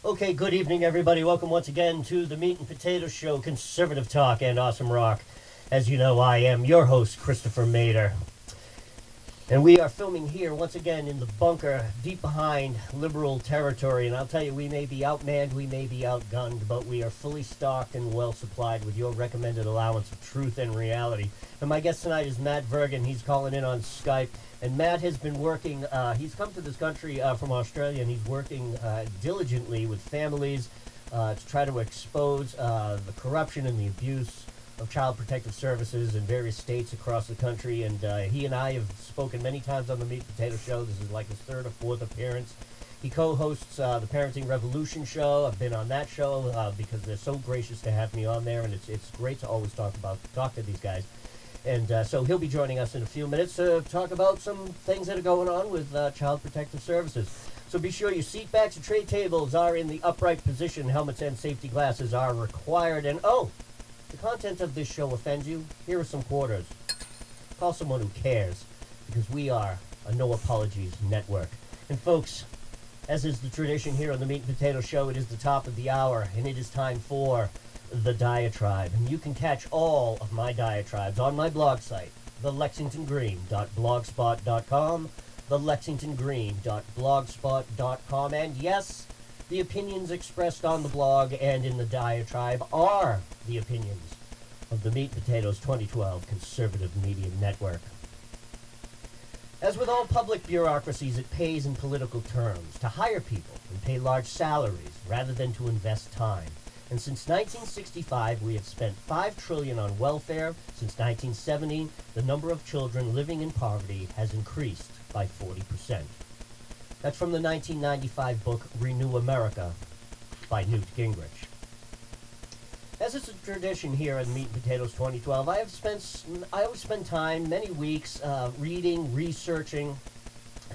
Okay, good evening, everybody. Welcome once again to the Meat and Potato Show, conservative talk and awesome rock. As you know, I am your host, Christopher Mader. And we are filming here once again in the bunker deep behind liberal territory. And I'll tell you, we may be outmanned, we may be outgunned, but we are fully stocked and well supplied with your recommended allowance of truth and reality. And my guest tonight is Matt Virgiin. He's calling in on Skype. And Matt has been working, he's come to this country from Australia, and he's working diligently with families to try to expose the corruption and the abuse of child protective services in various states across the country. And he and I have spoken many times on the Meat and Potato Show. This is like his third or fourth appearance. He co-hosts the Parenting Revolution show. I've been on that show because they're so gracious to have me on there, and it's great to always talk to these guys. And so he'll be joining us in a few minutes to talk about some things that are going on with child protective services. So be sure your seat backs and tray tables are in the upright position. Helmets and safety glasses are required. And oh, the content of this show offends you? Here are some quarters. Call someone who cares, because we are a no apologies network. And folks, as is the tradition here on the Meat and Potato Show, it is the top of the hour, and it is time for the diatribe. And you can catch all of my diatribes on my blog site, thelexingtongreen.blogspot.com, thelexingtongreen.blogspot.com. And yes, the opinions expressed on the blog and in the diatribe are the opinions of the Meat Potatoes 2012 Conservative Media Network. As with all public bureaucracies, it pays in political terms to hire people and pay large salaries rather than to invest time. And since 1965, we have spent $5 trillion on welfare. Since 1970, the number of children living in poverty has increased by 40%. That's from the 1995 book Renew America by Newt Gingrich. As is a tradition here at Meat and Potatoes 2012, I always spend time, many weeks, reading, researching,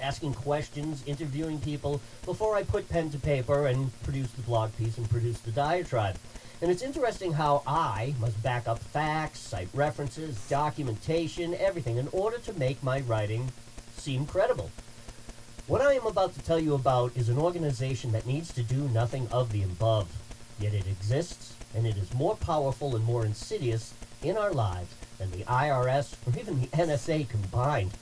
asking questions, interviewing people before I put pen to paper and produce the blog piece and produce the diatribe. And it's interesting how I must back up facts, cite references, documentation, everything in order to make my writing seem credible. What I am about to tell you about is an organization that needs to do nothing of the above, yet it exists, and it is more powerful and more insidious in our lives than the IRS or even the NSA combined.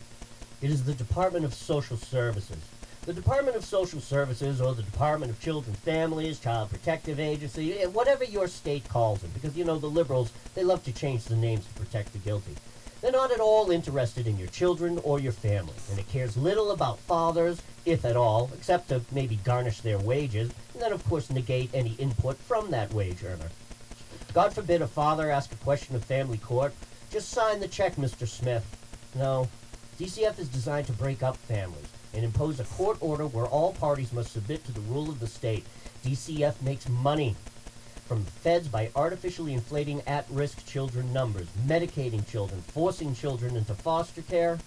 It is the Department of Social Services. The Department of Social Services, or the Department of Children and Families, Child Protective Agency, whatever your state calls them, because, you know, the liberals, they love to change the names to protect the guilty. They're not at all interested in your children or your family, and it cares little about fathers, if at all, except to maybe garnish their wages, and then, of course, negate any input from that wage earner. God forbid a father ask a question of family court. Just sign the check, Mr. Smith. No. DCF is designed to break up families and impose a court order where all parties must submit to the rule of the state. DCF makes money from the feds by artificially inflating at-risk children numbers, medicating children, forcing children into foster care,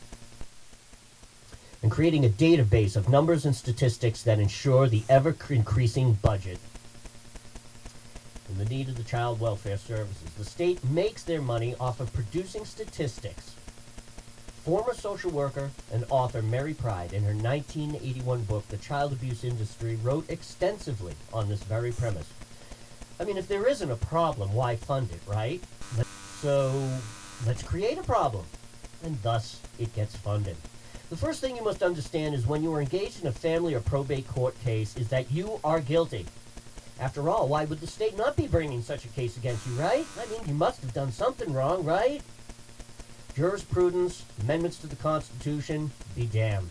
and creating a database of numbers and statistics that ensure the ever-increasing budget and the need of the child welfare services. The state makes their money off of producing statistics. Former social worker and author Mary Pride, in her 1981 book, The Child Abuse Industry, wrote extensively on this very premise. I mean, if there isn't a problem, why fund it, right? So let's create a problem, and thus it gets funded. The first thing you must understand is when you are engaged in a family or probate court case is that you are guilty. After all, why would the state not be bringing such a case against you, right? I mean, you must have done something wrong, right? Jurisprudence, amendments to the Constitution, be damned.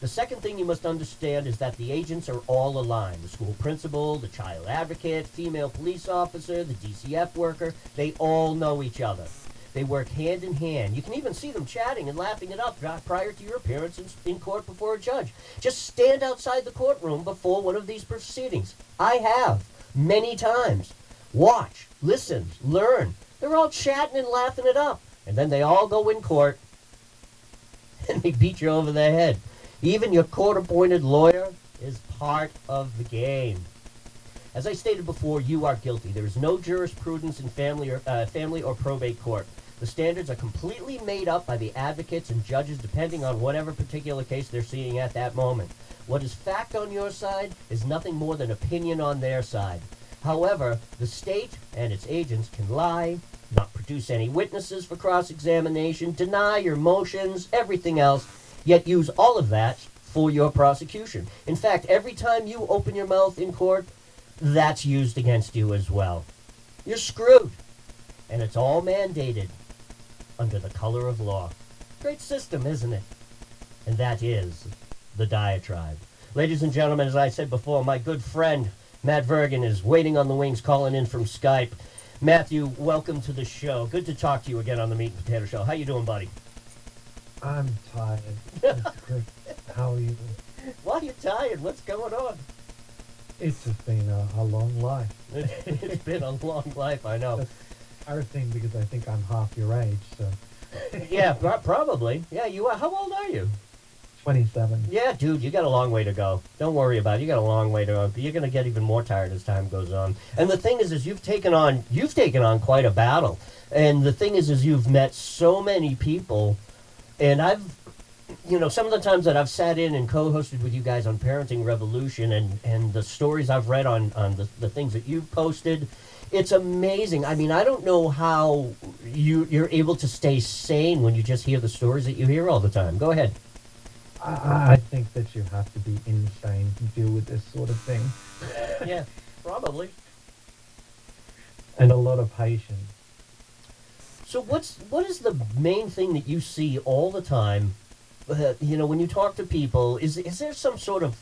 The second thing you must understand is that the agents are all aligned. The school principal, the child advocate, female police officer, the DCF worker, they all know each other. They work hand in hand. You can even see them chatting and laughing it up prior to your appearance in court before a judge. Just stand outside the courtroom before one of these proceedings. I have, many times. Watch, listen, learn. They're all chatting and laughing it up. And then they all go in court, and they beat you over the head. Even your court-appointed lawyer is part of the game. As I stated before, you are guilty. There is no jurisprudence in family or probate court. The standards are completely made up by the advocates and judges depending on whatever particular case they're seeing at that moment. What is fact on your side is nothing more than opinion on their side. However, the state and its agents can lie, not produce any witnesses for cross-examination, deny your motions, everything else, yet use all of that for your prosecution. In fact, every time you open your mouth in court, that's used against you as well. You're screwed. And it's all mandated under the color of law. Great system, isn't it? And that is the diatribe. Ladies and gentlemen, as I said before, my good friend Matt Virgiin is waiting on the wings, calling in from Skype. Matthew, welcome to the show. Good to talk to you again on the Meat and Potato Show. How you doing, buddy? I'm tired. Mr. Chris, how are you? Why are you tired? What's going on? It's just been a long life. It's been a long life, I know. That's embarrassing because I think I'm half your age, so. Yeah, probably. Yeah, you are. How old are you? 27. Yeah, dude, you got a long way to go. Don't worry about it. You got a long way to go. You're going to get even more tired as time goes on. And the thing is you've taken on quite a battle. And the thing is you've met so many people. And I've, some of the times that I've sat in and co-hosted with you guys on Parenting Revolution and the stories I've read on the things that you've posted, it's amazing. I mean, I don't know how you're able to stay sane when you just hear the stories that you hear all the time. Go ahead. I think that you have to be insane to deal with this sort of thing. Yeah, probably. And a lot of patience. So what is the main thing that you see all the time, when you talk to people? Is there some sort of,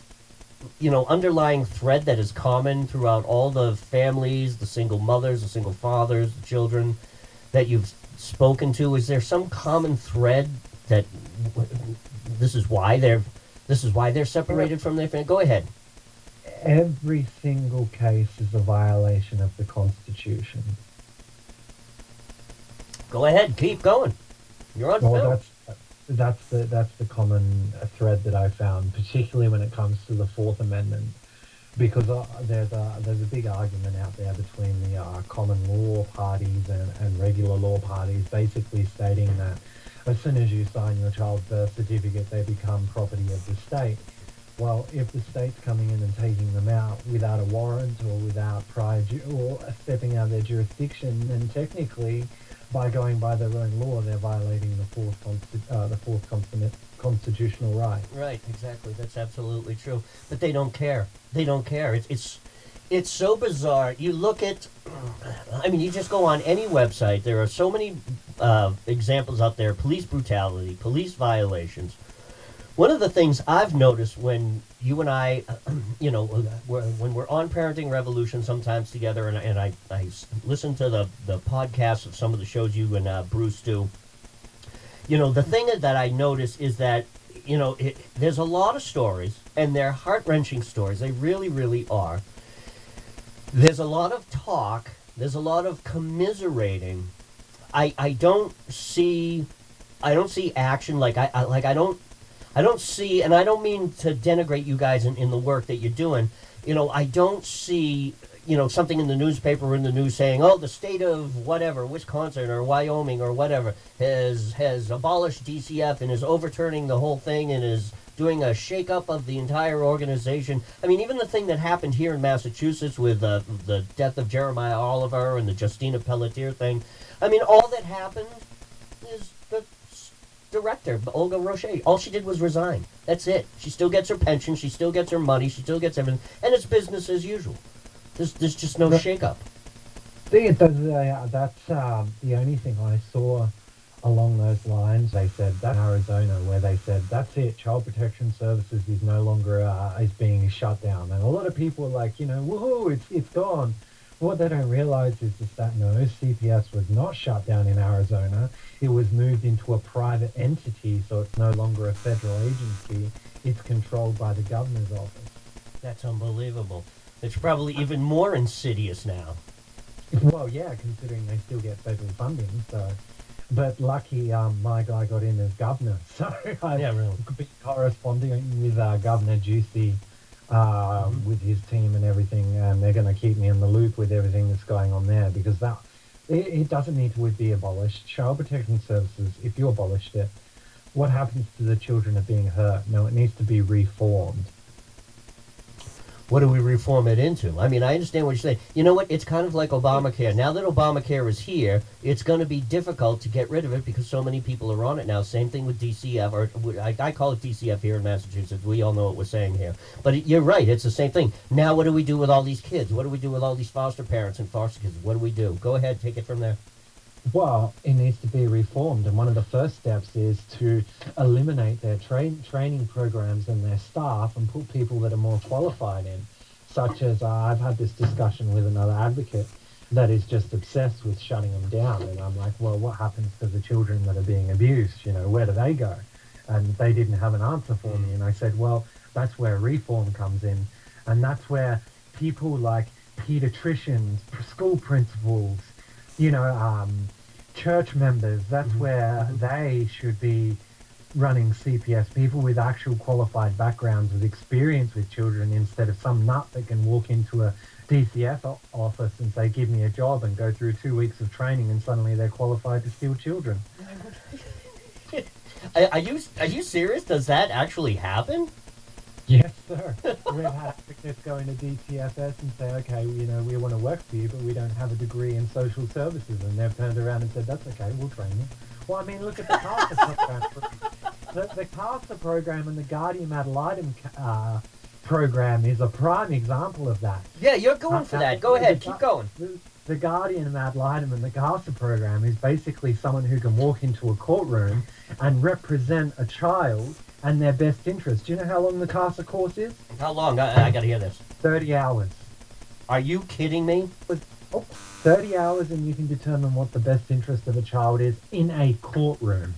underlying thread that is common throughout all the families, the single mothers, the single fathers, the children that you've spoken to? Is there some common thread that this is why they're separated from their family? Go ahead. Every single case is a violation of the Constitution. Go ahead, keep going. You're on film. That's the common thread that I found, particularly when it comes to the Fourth Amendment, because there's a big argument out there between the common law parties and regular law parties, basically stating that as soon as you sign your child's birth certificate, they become property of the state. Well, if the state's coming in and taking them out without a warrant or without or stepping out of their jurisdiction, then technically, by going by their own law, they're violating the fourth constitutional right. Right, exactly. That's absolutely true. But they don't care. They don't care. It's so bizarre. You look at, you just go on any website. There are so many examples out there: police brutality, police violations. One of the things I've noticed when you and I, when we're on Parenting Revolution sometimes together, and I listen to the podcasts of some of the shows you and Bruce do, the thing that I notice is that, there's a lot of stories, and they're heart-wrenching stories. They really, really are. There's a lot of talk. There's a lot of commiserating. I don't see action. I don't see, and I don't mean to denigrate you guys in the work that you're doing. I don't see, something in the newspaper or in the news saying, oh, the state of whatever, Wisconsin or Wyoming or whatever, has abolished DCF and is overturning the whole thing and is doing a shakeup of the entire organization. I mean, even the thing that happened here in Massachusetts with the death of Jeremiah Oliver and the Justina Pelletier thing. I mean, all that happened is the director, Olga Roche. All she did was resign. That's it. She still gets her pension. She still gets her money. She still gets everything. And it's business as usual. There's just no shakeup. That's the only thing I saw along those lines. They said that in Arizona, where they said, that's it, Child Protection Services is no longer is being shut down. And a lot of people are like, woohoo, it's gone. What they don't realize is that no, CPS was not shut down in Arizona. It was moved into a private entity, so it's no longer a federal agency. It's controlled by the governor's office. That's unbelievable. It's probably even more insidious now. Well, yeah, considering they still get federal funding. So, but lucky, my guy got in as governor, so I've been corresponding with Governor Ducey. With his team and everything, and they're going to keep me in the loop with everything that's going on there, because It doesn't need to be abolished. Child protection services, if you abolished it, what happens to the children are being hurt? No, it needs to be reformed. What do we reform it into? I mean, I understand what you're saying. You know what? It's kind of like Obamacare. Now that Obamacare is here, it's going to be difficult to get rid of it because so many people are on it now. Same thing with DCF, or I call it DCF here in Massachusetts. We all know what we're saying here. But you're right. It's the same thing. Now what do we do with all these kids? What do we do with all these foster parents and foster kids? What do we do? Go ahead. Take it from there. Well, it needs to be reformed, and one of the first steps is to eliminate their training programs and their staff and put people that are more qualified in, such as I've had this discussion with another advocate that is just obsessed with shutting them down, and I'm like, well, what happens to the children that are being abused? You know, where do they go? And they didn't have an answer for me, and I said, well, that's where reform comes in, and that's where people like pediatricians, school principals, church members, that's where they should be running CPS, people with actual qualified backgrounds with experience with children instead of some nut that can walk into a DCF office and say, give me a job and go through 2 weeks of training and suddenly they're qualified to steal children. Are you serious? Does that actually happen? Yes, sir. We've had advocates go into DTFS and say, okay, we want to work for you, but we don't have a degree in social services. And they've turned around and said, that's okay, we'll train you. Well, I mean, look at the CASA program. The CASA program and the Guardian ad litem program is a prime example of that. Yeah, you're going for that. Go ahead, keep going. The Guardian ad litem and the CASA program is basically someone who can walk into a courtroom and represent a child and their best interest. Do you know how long the CASA course is? How long? I got to hear this. 30 hours. Are you kidding me? 30 hours and you can determine what the best interest of a child is in a courtroom.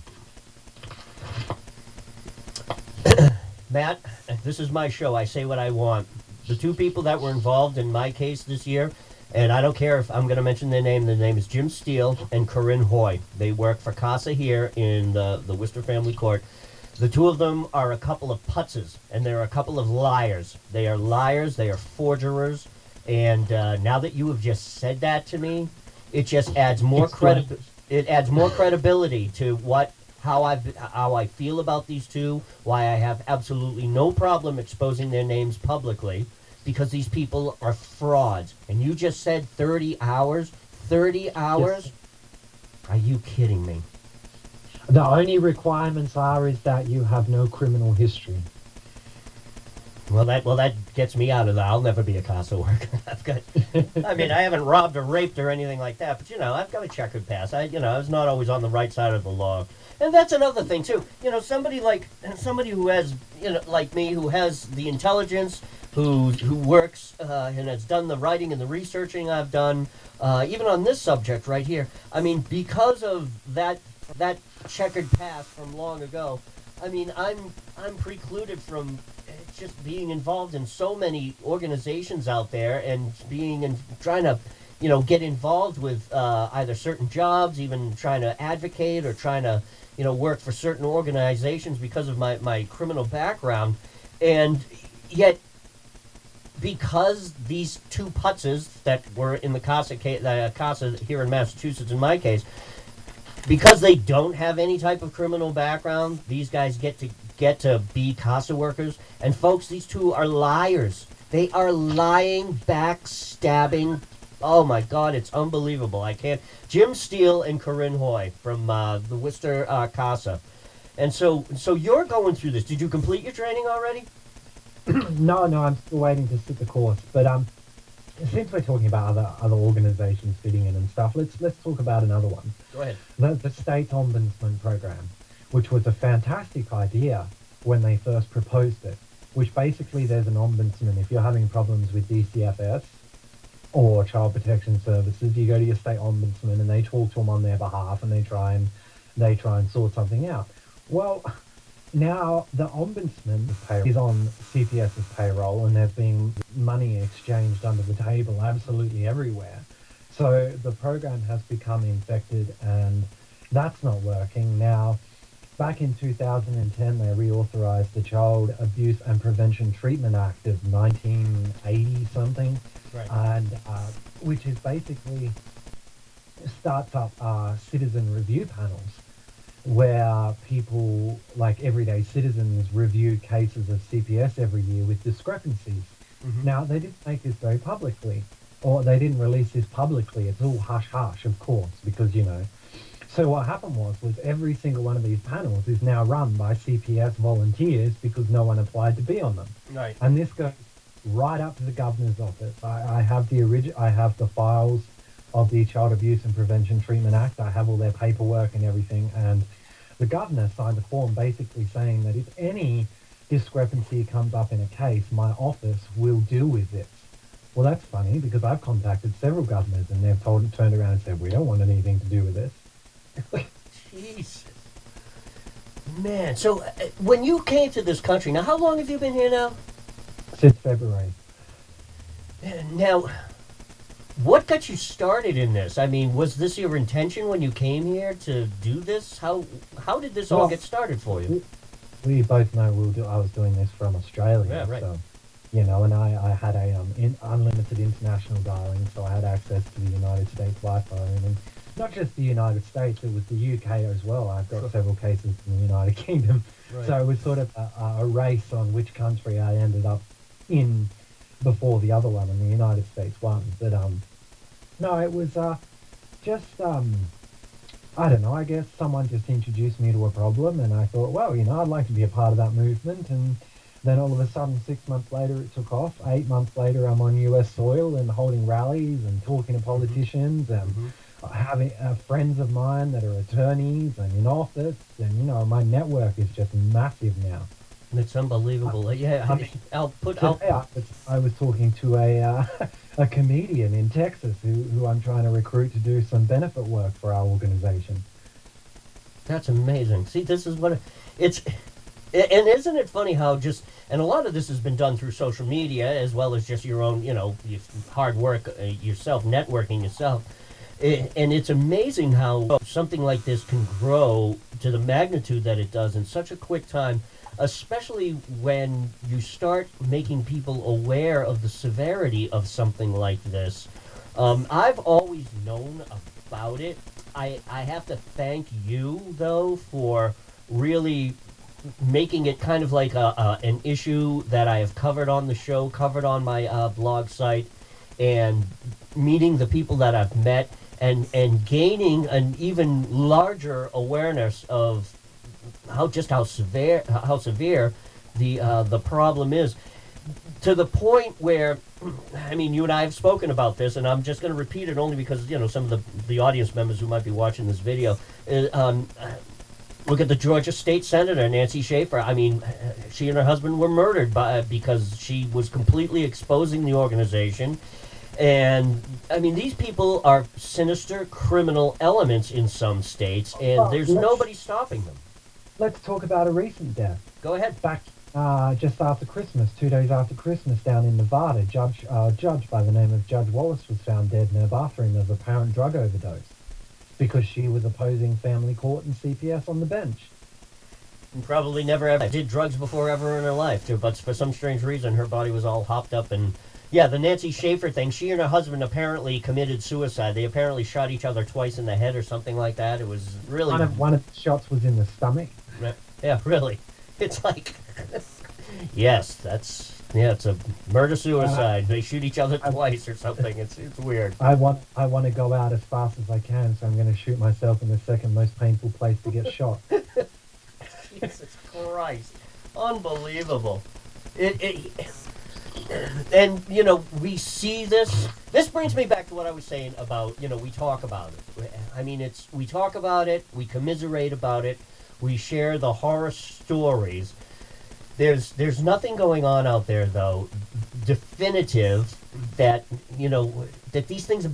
Matt, this is my show. I say what I want. The two people that were involved in my case this year, and I don't care if I'm going to mention their name is Jim Steele and Corinne Hoy. They work for CASA here in the Worcester Family Court. The two of them are a couple of putzes, and they're a couple of liars. They are liars, they are forgerers, and now that you have just said that to me, it just adds more credibility to how I feel about these two, why I have absolutely no problem exposing their names publicly, because these people are frauds. And you just said 30 hours? 30 hours? Yes. Are you kidding me? The only requirements is that you have no criminal history. Well, that gets me out of that. I'll never be a CASA worker. I haven't robbed or raped or anything like that, but I've got a checkered past. I was not always on the right side of the law. And that's another thing too. Somebody who has, like me, who has the intelligence, who works and has done the writing and the researching I've done, even on this subject right here. I mean, because of that checkered past from long ago, I'm precluded from just being involved in so many organizations out there and trying to get involved with either certain jobs, even trying to advocate or trying to work for certain organizations because of my criminal background. And yet, because these two putzes that were in the CASA here in Massachusetts in my case, because they don't have any type of criminal background, these guys get to be CASA workers. And folks, these two are liars. They are lying, backstabbing. Oh my God, it's unbelievable. I can't. Jim Steele and Corinne Hoy from the Worcester CASA. And so you're going through this. Did you complete your training already? No, I'm still waiting to sit the course. But since we're talking about other organizations fitting in and stuff, let's talk about another one. Go ahead. The state ombudsman program, which was a fantastic idea when they first proposed it. Which basically, there's an ombudsman. If you're having problems with DCFS or child protection services, you go to your state ombudsman and they talk to them on their behalf and they try and sort something out. Well, now the ombudsman is on CPS's payroll and there's being money exchanged under the table absolutely everywhere. So the program has become infected and that's not working. Now, back in 2010, they reauthorized the Child Abuse and Prevention Treatment Act of 1980 something, right. And which is basically starts up citizen review panels where people, like everyday citizens, review cases of CPS every year with discrepancies. Hmm. Now, they didn't make this very publicly, or they didn't release this publicly. It's all hush hush, of course, because, you know. So what happened was every single one of these panels is now run by CPS volunteers because no one applied to be on them. Right. And this goes right up to the governor's office. I have I have the files of the Child Abuse and Prevention Treatment Act. I have all their paperwork and everything. And the governor signed a form basically saying that if any discrepancy comes up in a case, my office will deal with it. Well, that's funny because I've contacted several governors and they've turned around and said, we don't want anything to do with this. Jesus. Man, so when you came to this country, now how long have you been here now? Since February. Now, what got you started in this? I mean, was this your intention when you came here to do this? How did this all Well, get started for you? we both know I was doing this from Australia. Yeah, right. So, you know, and I had a unlimited international dialing, so I had access to the United States Wi-Fi, and not just the United States, it was the UK as well. I've got Sure. several cases in the United Kingdom, Right. so it was sort of a race on which country I ended up in before the other one, and the United States won. But no, it was just I don't know. I guess someone just introduced me to a problem, and I thought, well, you know, I'd like to be a part of that movement. And then all of a sudden, 6 months later, it took off. 8 months later, I'm on U.S. soil and holding rallies and talking to politicians and Hmm. having friends of mine that are attorneys and in office. And you know, my network is just massive now. It's unbelievable. Yeah, I mean, I'll put. today I was talking to a a comedian in Texas who I'm trying to recruit to do some benefit work for our organization. That's amazing. See, this is what it's. And isn't it funny how just and a lot of this has been done through social media as well as just your own, hard work yourself, networking yourself. And it's amazing how something like this can grow to the magnitude that it does in such a quick time, especially when you start making people aware of the severity of something like this. I've always known about it. I have to thank you, though, for really making it kind of like an issue that I have covered on the show, covered on my blog site, and meeting the people that I've met and gaining an even larger awareness of how severe the problem is, to the point where, I mean, you and I have spoken about this, and I'm just going to repeat it only because some of the audience members who might be watching this video. Look at the Georgia State Senator Nancy Schaefer. I mean, she and her husband were murdered because she was completely exposing the organization. And I mean, these people are sinister criminal elements in some states, and Well, there's nobody stopping them. let's talk about a recent death. Go ahead. Back just after Christmas, 2 days after Christmas, down in Nevada, judge by the name of Judge Wallace was found dead in her bathroom of apparent drug overdose because she was opposing family court and CPS on the bench. And probably never ever did drugs before ever in her life, too. But for some strange reason, her body was all hopped up. And yeah, the Nancy Schaefer thing, she and her husband apparently committed suicide. They apparently shot each other twice in the head or something like that. It was really... One of the shots was in the stomach. Yeah, really. It's like... Yes, it's a murder-suicide. They shoot each other twice or something. It's weird. I want to go out as fast as I can, so I'm going to shoot myself in the second most painful place to get shot. Jesus Christ. Unbelievable. And, we see this. This brings me back to what I was saying about, we talk about it. I mean, we talk about it, we commiserate about it, we share the horror stories. There's nothing going on out there, though, definitive that, that these things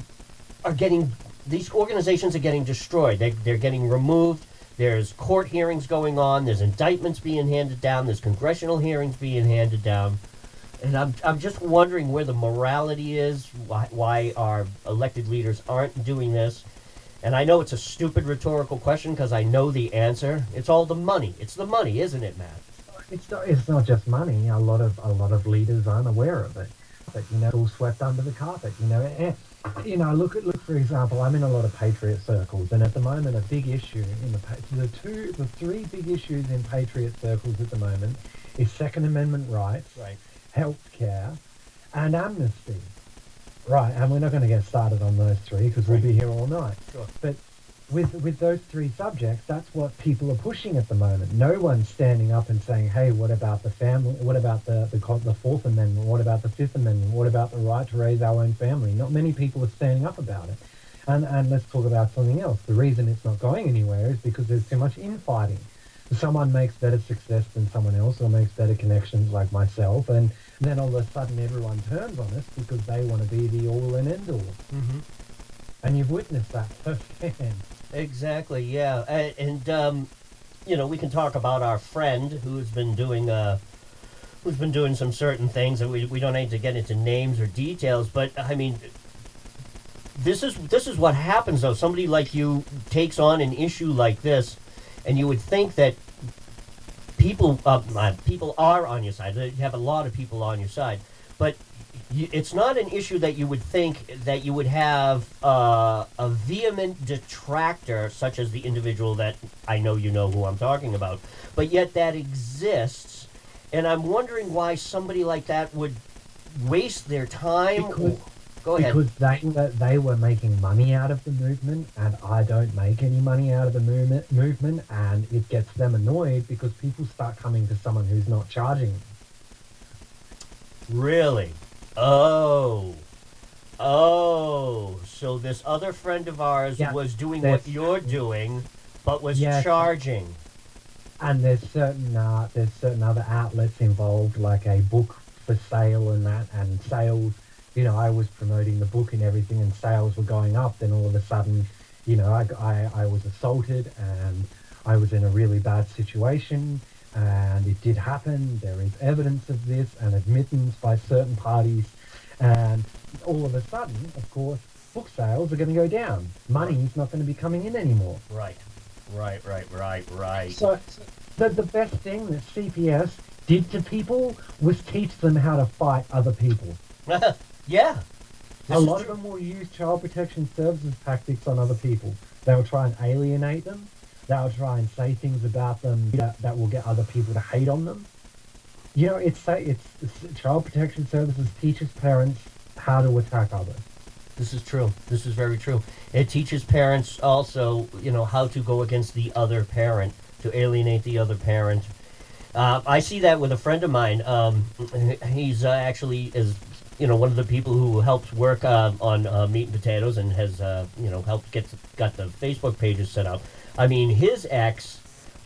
are getting, these organizations are getting destroyed. They're getting removed. There's court hearings going on. There's indictments being handed down. There's congressional hearings being handed down. And I'm just wondering where the morality is, why our elected leaders aren't doing this. And I know it's a stupid rhetorical question because I know the answer. It's all the money. It's the money, isn't it, Matt? It's not just money. A lot of leaders aren't aware of it. But it's all swept under the carpet. look for example. I'm in a lot of patriot circles, and at the moment, a big issue in the three big issues in patriot circles at the moment is Second Amendment rights, Right. healthcare, and amnesty. Right, and we're not going to get started on those three because we'll Right. be here all night. Sure. But with those three subjects, that's what people are pushing at the moment. No one's standing up and saying, "Hey, what about the family? What about the Fourth Amendment? What about the Fifth Amendment? What about the right to raise our own family?" Not many people are standing up about it. And let's talk about something else. The reason it's not going anywhere is because there's too much infighting. Someone makes better success than someone else, or makes better connections like myself, and then all of a sudden everyone turns on us because they want to be the all and end all. Mm-hmm. And you've witnessed that firsthand. Exactly. Yeah. And we can talk about our friend who's been doing some certain things, and we don't need to get into names or details, but I mean, this is what happens though. Somebody like you takes on an issue like this, and you would think that people are on your side. You have a lot of people on your side, but it's not an issue that you would think that you would have a vehement detractor, such as the individual that I know you know who I'm talking about, but yet that exists, and I'm wondering why somebody like that would waste their time. Because Go ahead. Because they were making money out of the movement, and I don't make any money out of the movement, and it gets them annoyed because people start coming to someone who's not charging them. Really? Oh. Oh. So this other friend of ours Yeah, was doing what there's- you're doing, but was Yes. charging. And there's certain other outlets involved, like a book for sale and that, and sales. I was promoting the book and everything, and sales were going up. Then all of a sudden, I was assaulted, and I was in a really bad situation, and it did happen. There is evidence of this and admittance by certain parties, and all of a sudden, of course, book sales are going to go down. Money's not going to be coming in anymore. Right. Right. So the best thing that CPS did to people was teach them how to fight other people. Yeah. A lot of them will use child protection services tactics on other people. They'll try and alienate them. They'll try and say things about them that will get other people to hate on them. It's child protection services teaches parents how to attack others. This is true. This is very true. It teaches parents also, how to go against the other parent, to alienate the other parent. I see that with a friend of mine. He's actually is one of the people who helps work on Meat and Potatoes, and has helped got the Facebook pages set up. I mean, his ex.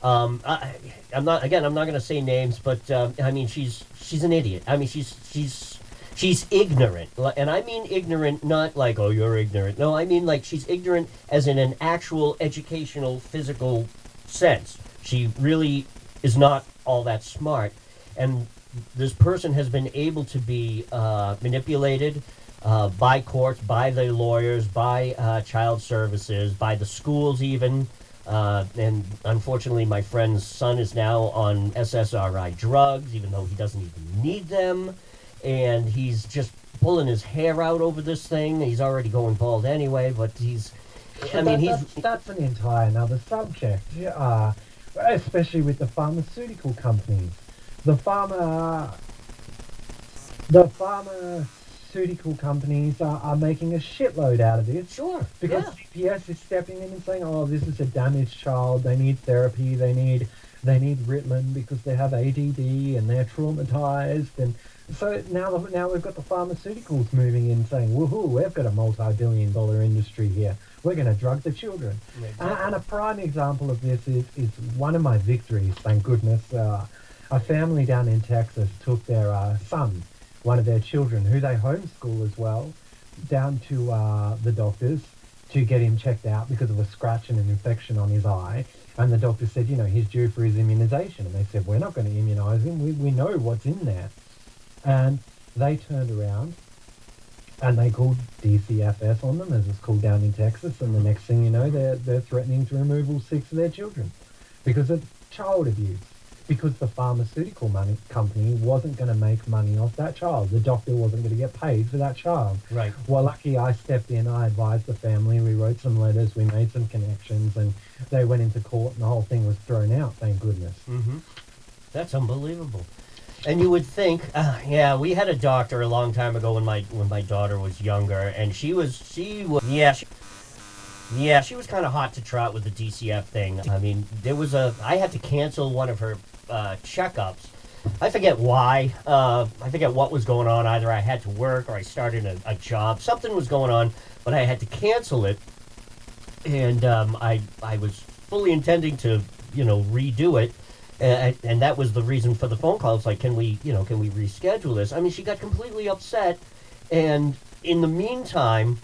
I'm not going to say names, but I mean, she's an idiot. I mean, she's ignorant, and I mean ignorant, not like, oh, you're ignorant. No, I mean like she's ignorant as in an actual educational, physical sense. She really is not all that smart, and this person has been able to be manipulated by courts, by the lawyers, by child services, by the schools even. And unfortunately, my friend's son is now on SSRI drugs, even though he doesn't even need them. And he's just pulling his hair out over this thing. He's already going bald anyway, but That's an entire another subject. Especially with the pharmaceutical companies. The pharmaceutical companies are making a shitload out of this. Sure. Because Yeah. CPS is stepping in and saying, "Oh, this is a damaged child. They need therapy. They need Ritalin because they have ADD and they're traumatized." And so now we've got the pharmaceuticals moving in saying, "Woohoo! We've got a multi-billion-dollar industry here. We're going to drug the children." Exactly. And a prime example of this is one of my victories. Thank goodness. A family down in Texas took their son, one of their children, who they homeschool as well, down to the doctors to get him checked out because of a scratch and an infection on his eye. And the doctor said, he's due for his immunization. And they said, "We're not going to immunize him. We know what's in there." And they turned around and they called DCFS on them, as it's called down in Texas. And the next thing you know, they're threatening to remove all 6 of their children because of child abuse. because the pharmaceutical company wasn't going to make money off that child. The doctor wasn't going to get paid for that child. Right. Well, lucky I stepped in, I advised the family, we wrote some letters, we made some connections, and they went into court and the whole thing was thrown out, thank goodness. Mm-hmm. That's unbelievable. And you would think, we had a doctor a long time ago when my daughter was younger, and she was kind of hot to trot with the DCF thing. I mean, I had to cancel one of her checkups. I forget why. I forget what was going on. Either I had to work or I started a job. Something was going on, but I had to cancel it. And I was fully intending to, redo it. And that was the reason for the phone call. It's like, can we reschedule this? I mean, she got completely upset. And in the meantime,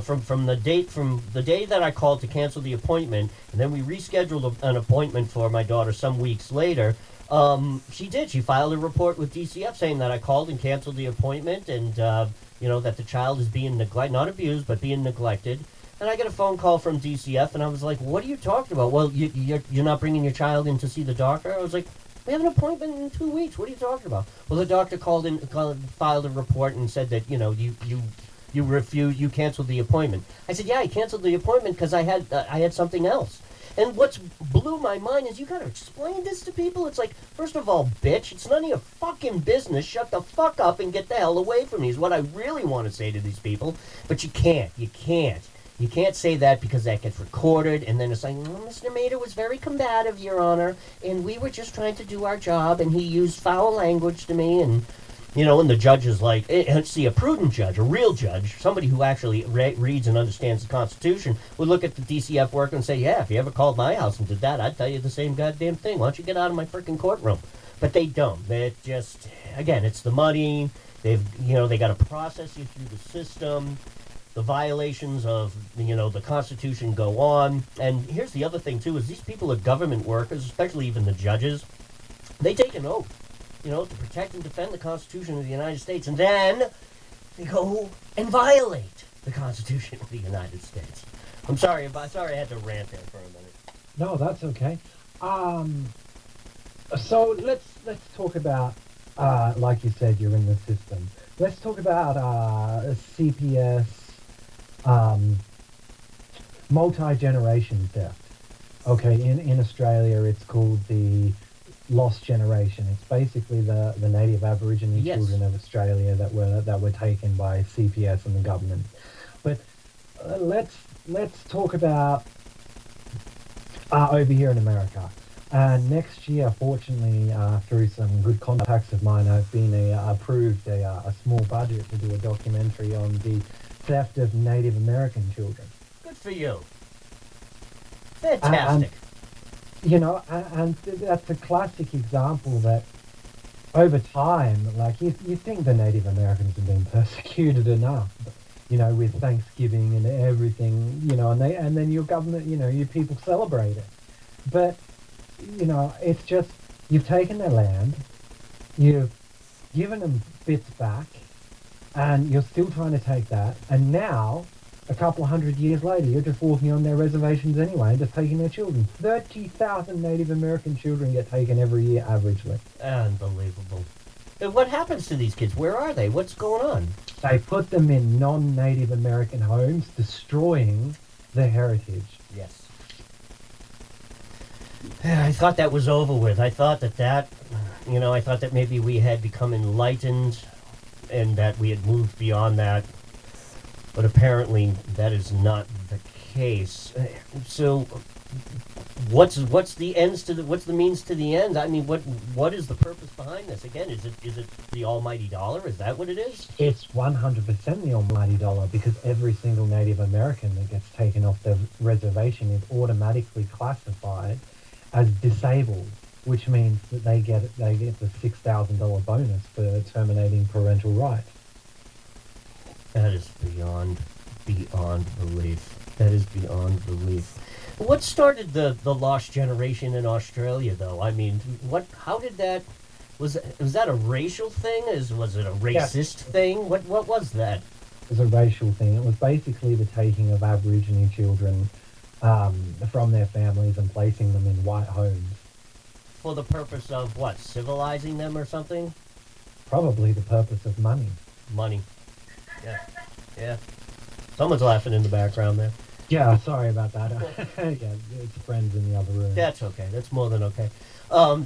from the day that I called to cancel the appointment, and then we rescheduled an appointment for my daughter some weeks later. She filed a report with DCF saying that I called and canceled the appointment, and that the child is being neglected, not abused, but being neglected. And I get a phone call from DCF, and I was like, "What are you talking about?" "Well, you're not bringing your child in to see the doctor?" I was like, "We have an appointment in 2 weeks. What are you talking about?" "Well, the doctor filed a report and said that you canceled the appointment." I said, "Yeah, I canceled the appointment because I had something else." And what's blew my mind is you gotta explain this to people. It's like, first of all, bitch, it's none of your fucking business. Shut the fuck up and get the hell away from me is what I really want to say to these people. But you can't. You can't say that because that gets recorded, and then it's like, "Well, Mr. Mader was very combative, Your Honor, and we were just trying to do our job, and he used foul language to me," and and the judge is like, see, a prudent judge, a real judge, somebody who actually reads and understands the Constitution, would look at the DCF work and say, "Yeah, if you ever called my house and did that, I'd tell you the same goddamn thing. Why don't you get out of my freaking courtroom?" But they don't. They just, again, it's the money. They got to process you through the system. The violations of, the Constitution go on. And here's the other thing, too, is these people are government workers, especially even the judges. They take an oath, to protect and defend the Constitution of the United States. And then they go and violate the Constitution of the United States. I'm sorry I had to rant there for a minute. No, that's okay. So let's talk about, like you said, you're in the system. Let's talk about CPS, multi-generation theft. Okay, in Australia it's called the lost generation. It's basically the native Aboriginal children of Australia that were taken by CPS and the government. But let's talk about over here in America. Next year, fortunately, through some good contacts of mine, I've been approved a small budget to do a documentary on the theft of Native American children. Good for you. Fantastic. And that's a classic example that over time, like you think the Native Americans have been persecuted enough, with Thanksgiving and everything, and then your government, your people celebrate it. But, it's just, you've taken their land, you've given them bits back, and you're still trying to take that, and now, a couple of 100 years later, you're just walking on their reservations anyway, just taking their children. 30,000 Native American children get taken every year, averagely. Unbelievable. And what happens to these kids? Where are they? What's going on? They put them in non-Native American homes, destroying their heritage. Yes. I thought that was over with. I thought that maybe we had become enlightened and that we had moved beyond that. But apparently that is not the case. So what's the means to the end? I mean, what is the purpose behind this? Again, is it the almighty dollar? Is that what it is? It's 100% the almighty dollar, because every single Native American that gets taken off the reservation is automatically classified as disabled, which means that they get the $6,000 bonus for terminating parental rights. That is beyond belief. That is beyond belief. What started the lost generation in Australia, though? I mean, how did that? Was that a racial thing? Was it a racist thing? What was that? It was a racial thing. It was basically the taking of Aboriginal children from their families and placing them in white homes. For the purpose of what? Civilizing them or something? Probably the purpose of money. Money. Yeah. Yeah. Someone's laughing in the background there. Yeah, sorry about that. Yeah, it's friends in the other room. That's okay. That's more than okay.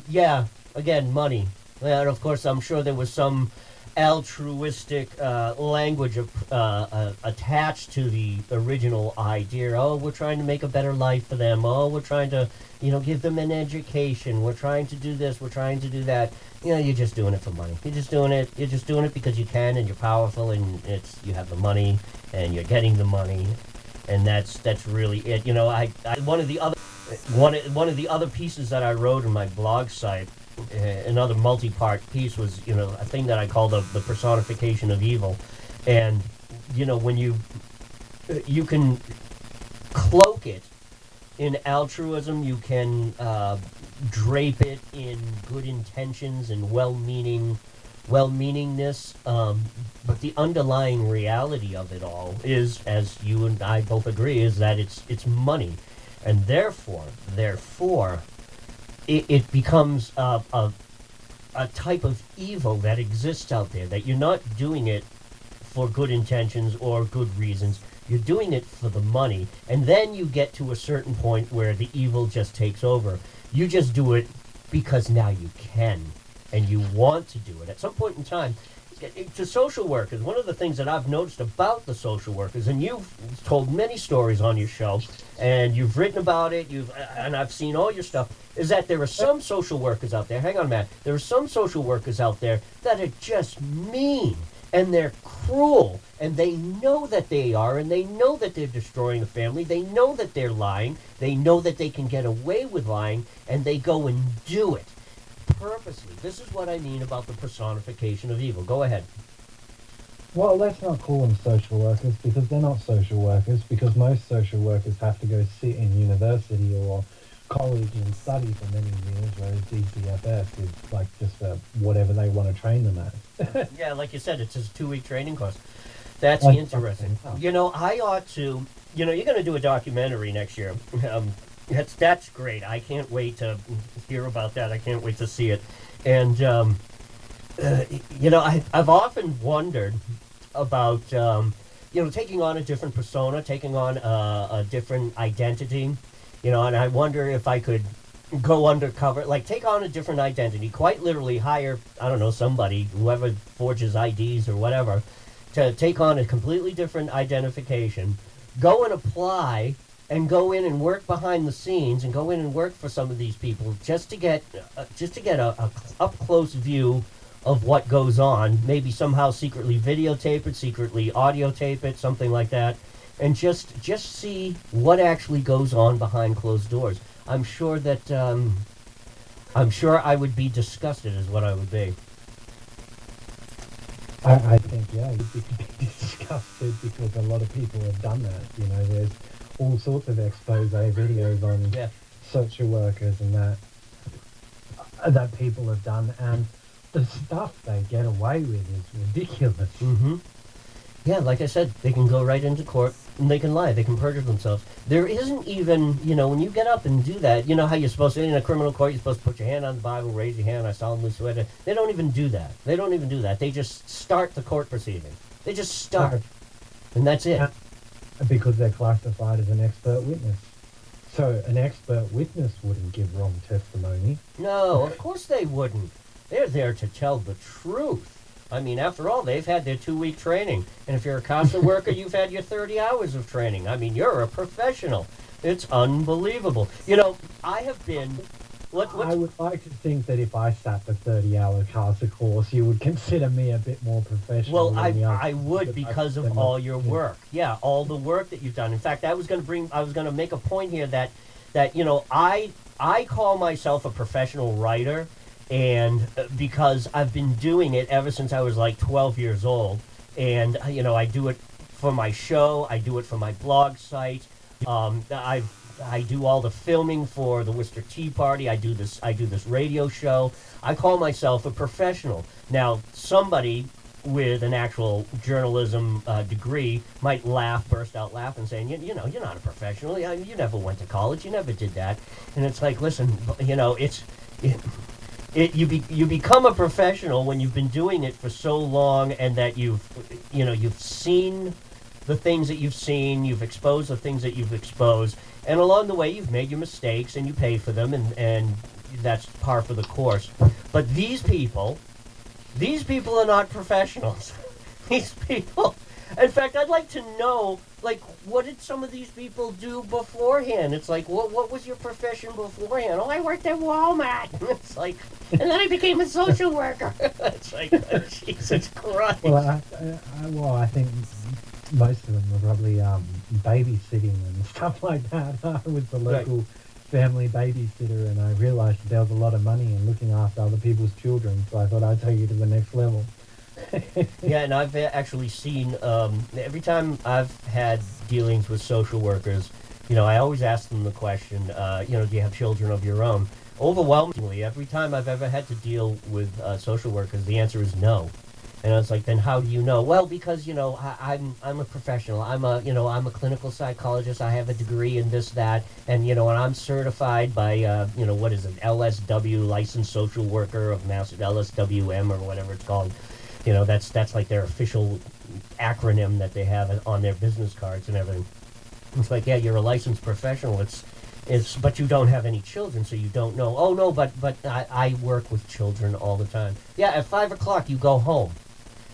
Yeah, again, money. And of course, I'm sure there was some altruistic language attached to the original idea. Oh, we're trying to make a better life for them. Oh, we're trying to, give them an education. We're trying to do this. We're trying to do that. You're just doing it for money. You're just doing it. You're just doing it because you can and you're powerful and you have the money and you're getting the money, and that's really it. I one of the other pieces that I wrote in my blog site, another multi-part piece, was a thing that I call the personification of evil. And when you can cloak it in altruism, you can drape it in good intentions and well-meaningness, but the underlying reality of it all is, as you and I both agree, is that it's money. And therefore, it becomes a type of evil that exists out there, that you're not doing it for good intentions or good reasons. You're doing it for the money. And then you get to a certain point where the evil just takes over. You just do it because now you can, and you want to do it. At some point in time, to social workers, one of the things that I've noticed about the social workers, and you've told many stories on your show, and you've written about it, and I've seen all your stuff, is that there are some social workers out there, hang on, Matt, there are some social workers out there that are just mean, and they're cruel, and they know that they are, and they know that they're destroying the family, they know that they're lying, they know that they can get away with lying, and they go and do it purposely. This is what I mean about the personification of evil. Go ahead. Well, let's not call them social workers, because they're not social workers, because most social workers have to go sit in university or college and study for many years, whereas DCFS is like just whatever they want to train them at. Yeah, like you said, it's just a 2-week training course. That's Like interesting. something. I ought to, you're going to do a documentary next year. That's great. I can't wait to hear about that. I can't wait to see it. And, I've often wondered about, taking on a different persona, taking on a different identity, and I wonder if I could go undercover, like take on a different identity, quite literally hire, I don't know, somebody, whoever forges IDs or whatever, to take on a completely different identification, go and apply and go in and work behind the scenes and go in and work for some of these people just to get a up close view of what goes on. Maybe somehow secretly videotape it, secretly audio tape it, something like that, and just see what actually goes on behind closed doors. I'm sure I would be disgusted, is what I would be. I think, yeah, you'd be disgusted, because a lot of people have done that. There's all sorts of expose videos on social workers and that people have done, and the stuff they get away with is ridiculous. Mm-hmm. Yeah, like I said, they can go right into court and they can lie. They can perjure themselves. There isn't even, when you get up and do that, you know how you're supposed to, in a criminal court, you're supposed to put your hand on the Bible, raise your hand, I solemnly swear to. They don't even do that. They just start the court proceeding. They just start. And that's it. Because they're classified as an expert witness. So an expert witness wouldn't give wrong testimony. No, of course they wouldn't. They're there to tell the truth. I mean, after all, they've had their 2-week training. And if you're a CASA worker, you've had your 30 hours of training. I mean, you're a professional. It's unbelievable. I have been... I would like to think that if I sat the 30-hour CASA course, you would consider me a bit more professional. Well, I would, because of all your work. Yeah, all the work that you've done. In fact, I was going to make a point here that I call myself a professional writer, and because I've been doing it ever since I was like 12 years old, and I do it for my show, I do it for my blog site. I do all the filming for the Worcester Tea Party. I do this radio show. I call myself a professional. Now, somebody with an actual journalism degree might burst out laughing, saying, you're not a professional. You never went to college. You never did that. And it's like, listen, you become a professional when you've been doing it for so long, and that you've seen the things that you've seen, you've exposed the things that you've exposed, and along the way you've made your mistakes and you pay for them, and that's par for the course. But these people are not professionals. These people, in fact, I'd like to know, like, what did some of these people do beforehand? It's like, what was your profession beforehand? Oh, I worked at Walmart. It's like, and then I became a social worker. It's like, Jesus Christ. Well, I think most of them were probably babysitting and stuff like that. I was the local family babysitter, and I realized that there was a lot of money in looking after other people's children, so I thought I'd take you to the next level. Yeah, and I've actually seen, every time I've had dealings with social workers, I always ask them the question, do you have children of your own? Overwhelmingly, every time I've ever had to deal with social workers, the answer is no. And I was like, then how do you know? Well, because I'm a professional. I'm a clinical psychologist. I have a degree in this, that, and and I'm certified by what is it, LSW, licensed social worker of Mass, LSWM or whatever it's called. That's like their official acronym that they have on their business cards and everything. It's like, yeah, you're a licensed professional. It's but you don't have any children, so you don't know. Oh no, but I work with children all the time. Yeah, at 5 o'clock you go home.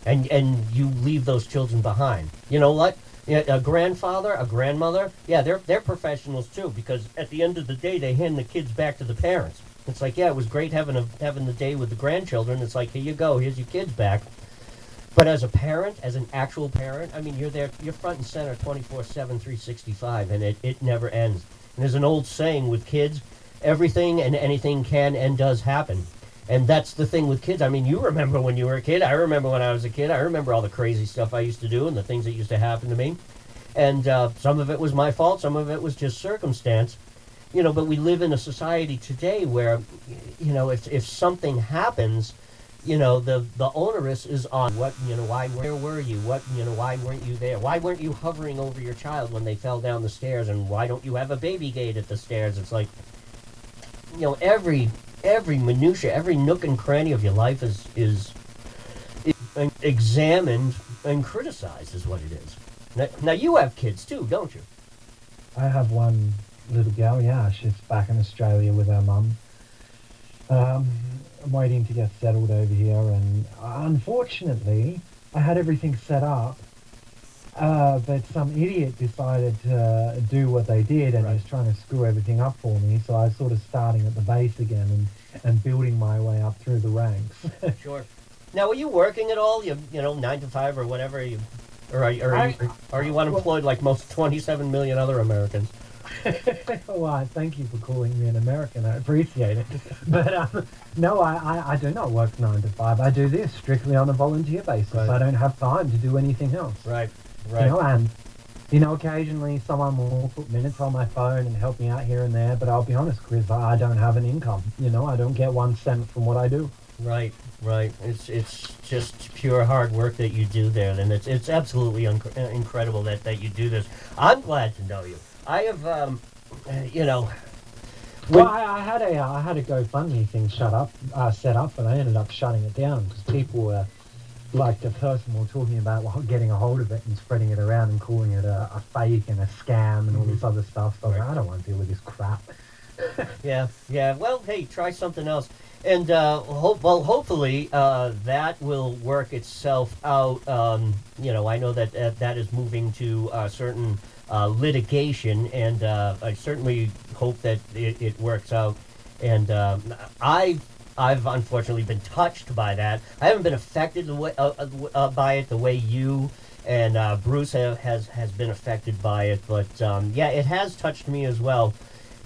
And you leave those children behind. You know what? A grandfather, a grandmother, yeah, they're professionals too, because at the end of the day, they hand the kids back to the parents. It's like, yeah, it was great having the day with the grandchildren. It's like, here you go, here's your kids back. But as a parent, as an actual parent, I mean, you're there, you're front and center 24/7, 365, and it never ends. And there's an old saying with kids, everything and anything can and does happen. And that's the thing with kids. I mean, you remember when you were a kid. I remember when I was a kid. I remember all the crazy stuff I used to do and the things that used to happen to me. And some of it was my fault. Some of it was just circumstance. But we live in a society today where, if something happens, the onus is on where were you? Why weren't you there? Why weren't you hovering over your child when they fell down the stairs? And why don't you have a baby gate at the stairs? It's like, every minutia, every nook and cranny of your life is examined and criticized, is what it is. Now you have kids too, don't you? I have one little girl, yeah. She's back in Australia with her mum. I'm waiting to get settled over here, and unfortunately, I had everything set up, but some idiot decided to do what they did, and was trying to screw everything up for me. So I was sort of starting at the base again and building my way up through the ranks. Sure. Now, are you working at all? 9 to 5 or whatever? Are you unemployed like most 27 million other Americans? Well, thank you for calling me an American. I appreciate it. But no, I do not work 9 to 5. I do this strictly on a volunteer basis. Right. I don't have time to do anything else. Right. And occasionally someone will put minutes on my phone and help me out here and there. But I'll be honest, Chris, I don't have an income. I don't get 1 cent from what I do. Right. It's just pure hard work that you do there, and it's absolutely incredible that you do this. I'm glad to know you. I have, Well, I had a GoFundMe thing set up, but I ended up shutting it down because people were, like the person we were talking about, getting a hold of it and spreading it around and calling it a fake and a scam and all this other stuff. So I don't want to deal with this crap. Yeah. Well, hey, try something else. And hopefully that will work itself out. I know that is moving to certain litigation, and I certainly hope that it works out. And I've unfortunately been touched by that. I haven't been affected by it the way you and Bruce has been affected by it, but it has touched me as well.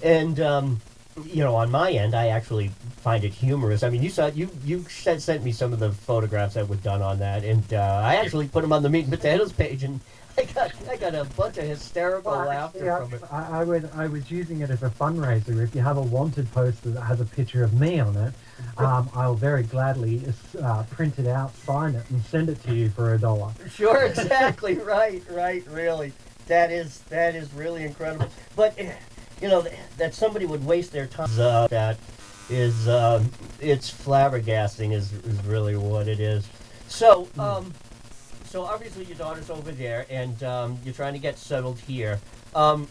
And on my end, I actually find it humorous. I mean, you sent me some of the photographs that were done on that, and I actually put them on the Meat and Potatoes page, and I got a bunch of hysterical laughter from it. I was using it as a fundraiser. If you have a wanted poster that has a picture of me on it, I'll very gladly print it out, sign it, and send it to you for $1. Sure, exactly, right, really. That is really incredible. But that somebody would waste their time that it's flabbergasting is really what it is. So so obviously your daughter's over there, and you're trying to get settled here. Um,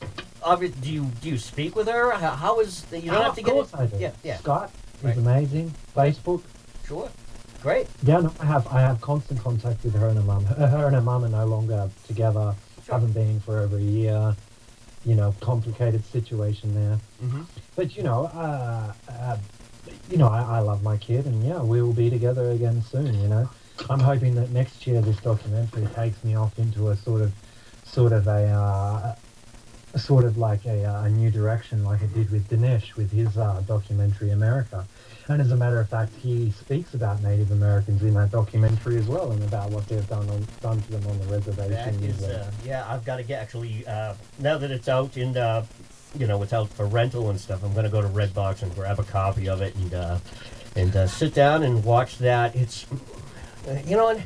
do you speak with her? How is you don't have to Of get course it? I do. Yeah, Skype right. is amazing. Facebook. Sure, great, Yeah, no, I have constant contact with her and her mum. Her and her mum are no longer together. sure. Haven't been for over a year. You know, complicated situation there. Mm-hmm. But I love my kid, and yeah, we will be together again soon. I'm hoping that next year this documentary takes me off into a sort of like a new direction, like it did with Dinesh with his documentary America. And as a matter of fact, he speaks about Native Americans in that documentary as well, and about what they've done to them on the That reservations. is, yeah, I've got to get actually, now that it's out in, it's out for rental and stuff, I'm going to go to Redbox and grab a copy of it and sit down and watch that. It's, and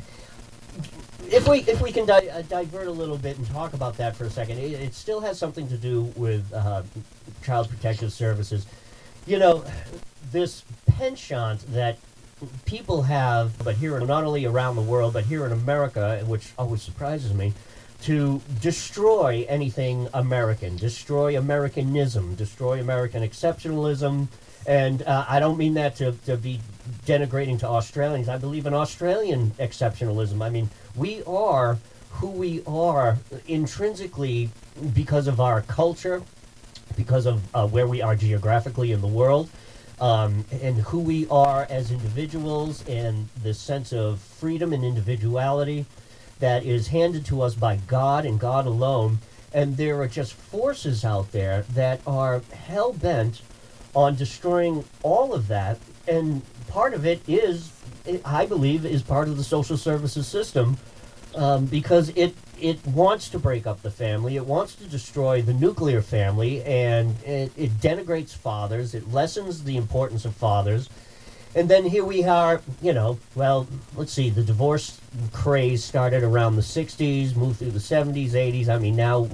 if we can divert a little bit and talk about that for a second, it still has something to do with Child Protective Services. You know, this penchant that people have, but here not only around the world, but here in America, which always surprises me, to destroy anything American, destroy Americanism, destroy American exceptionalism. And I don't mean that to be denigrating to Australians. I believe in Australian exceptionalism. I mean, we are who we are intrinsically because of our culture, because of where we are geographically in the world, and who we are as individuals, and this sense of freedom and individuality that is handed to us by God and God alone. And there are just forces out there that are hell bent on destroying all of that. And part of it is, I believe, is part of the social services system, because it wants to break up the family. It wants to destroy the nuclear family, and it denigrates fathers. It lessens the importance of fathers. And then here we are, well, let's see, the divorce craze started around the 60s, moved through the 70s, 80s. I mean, now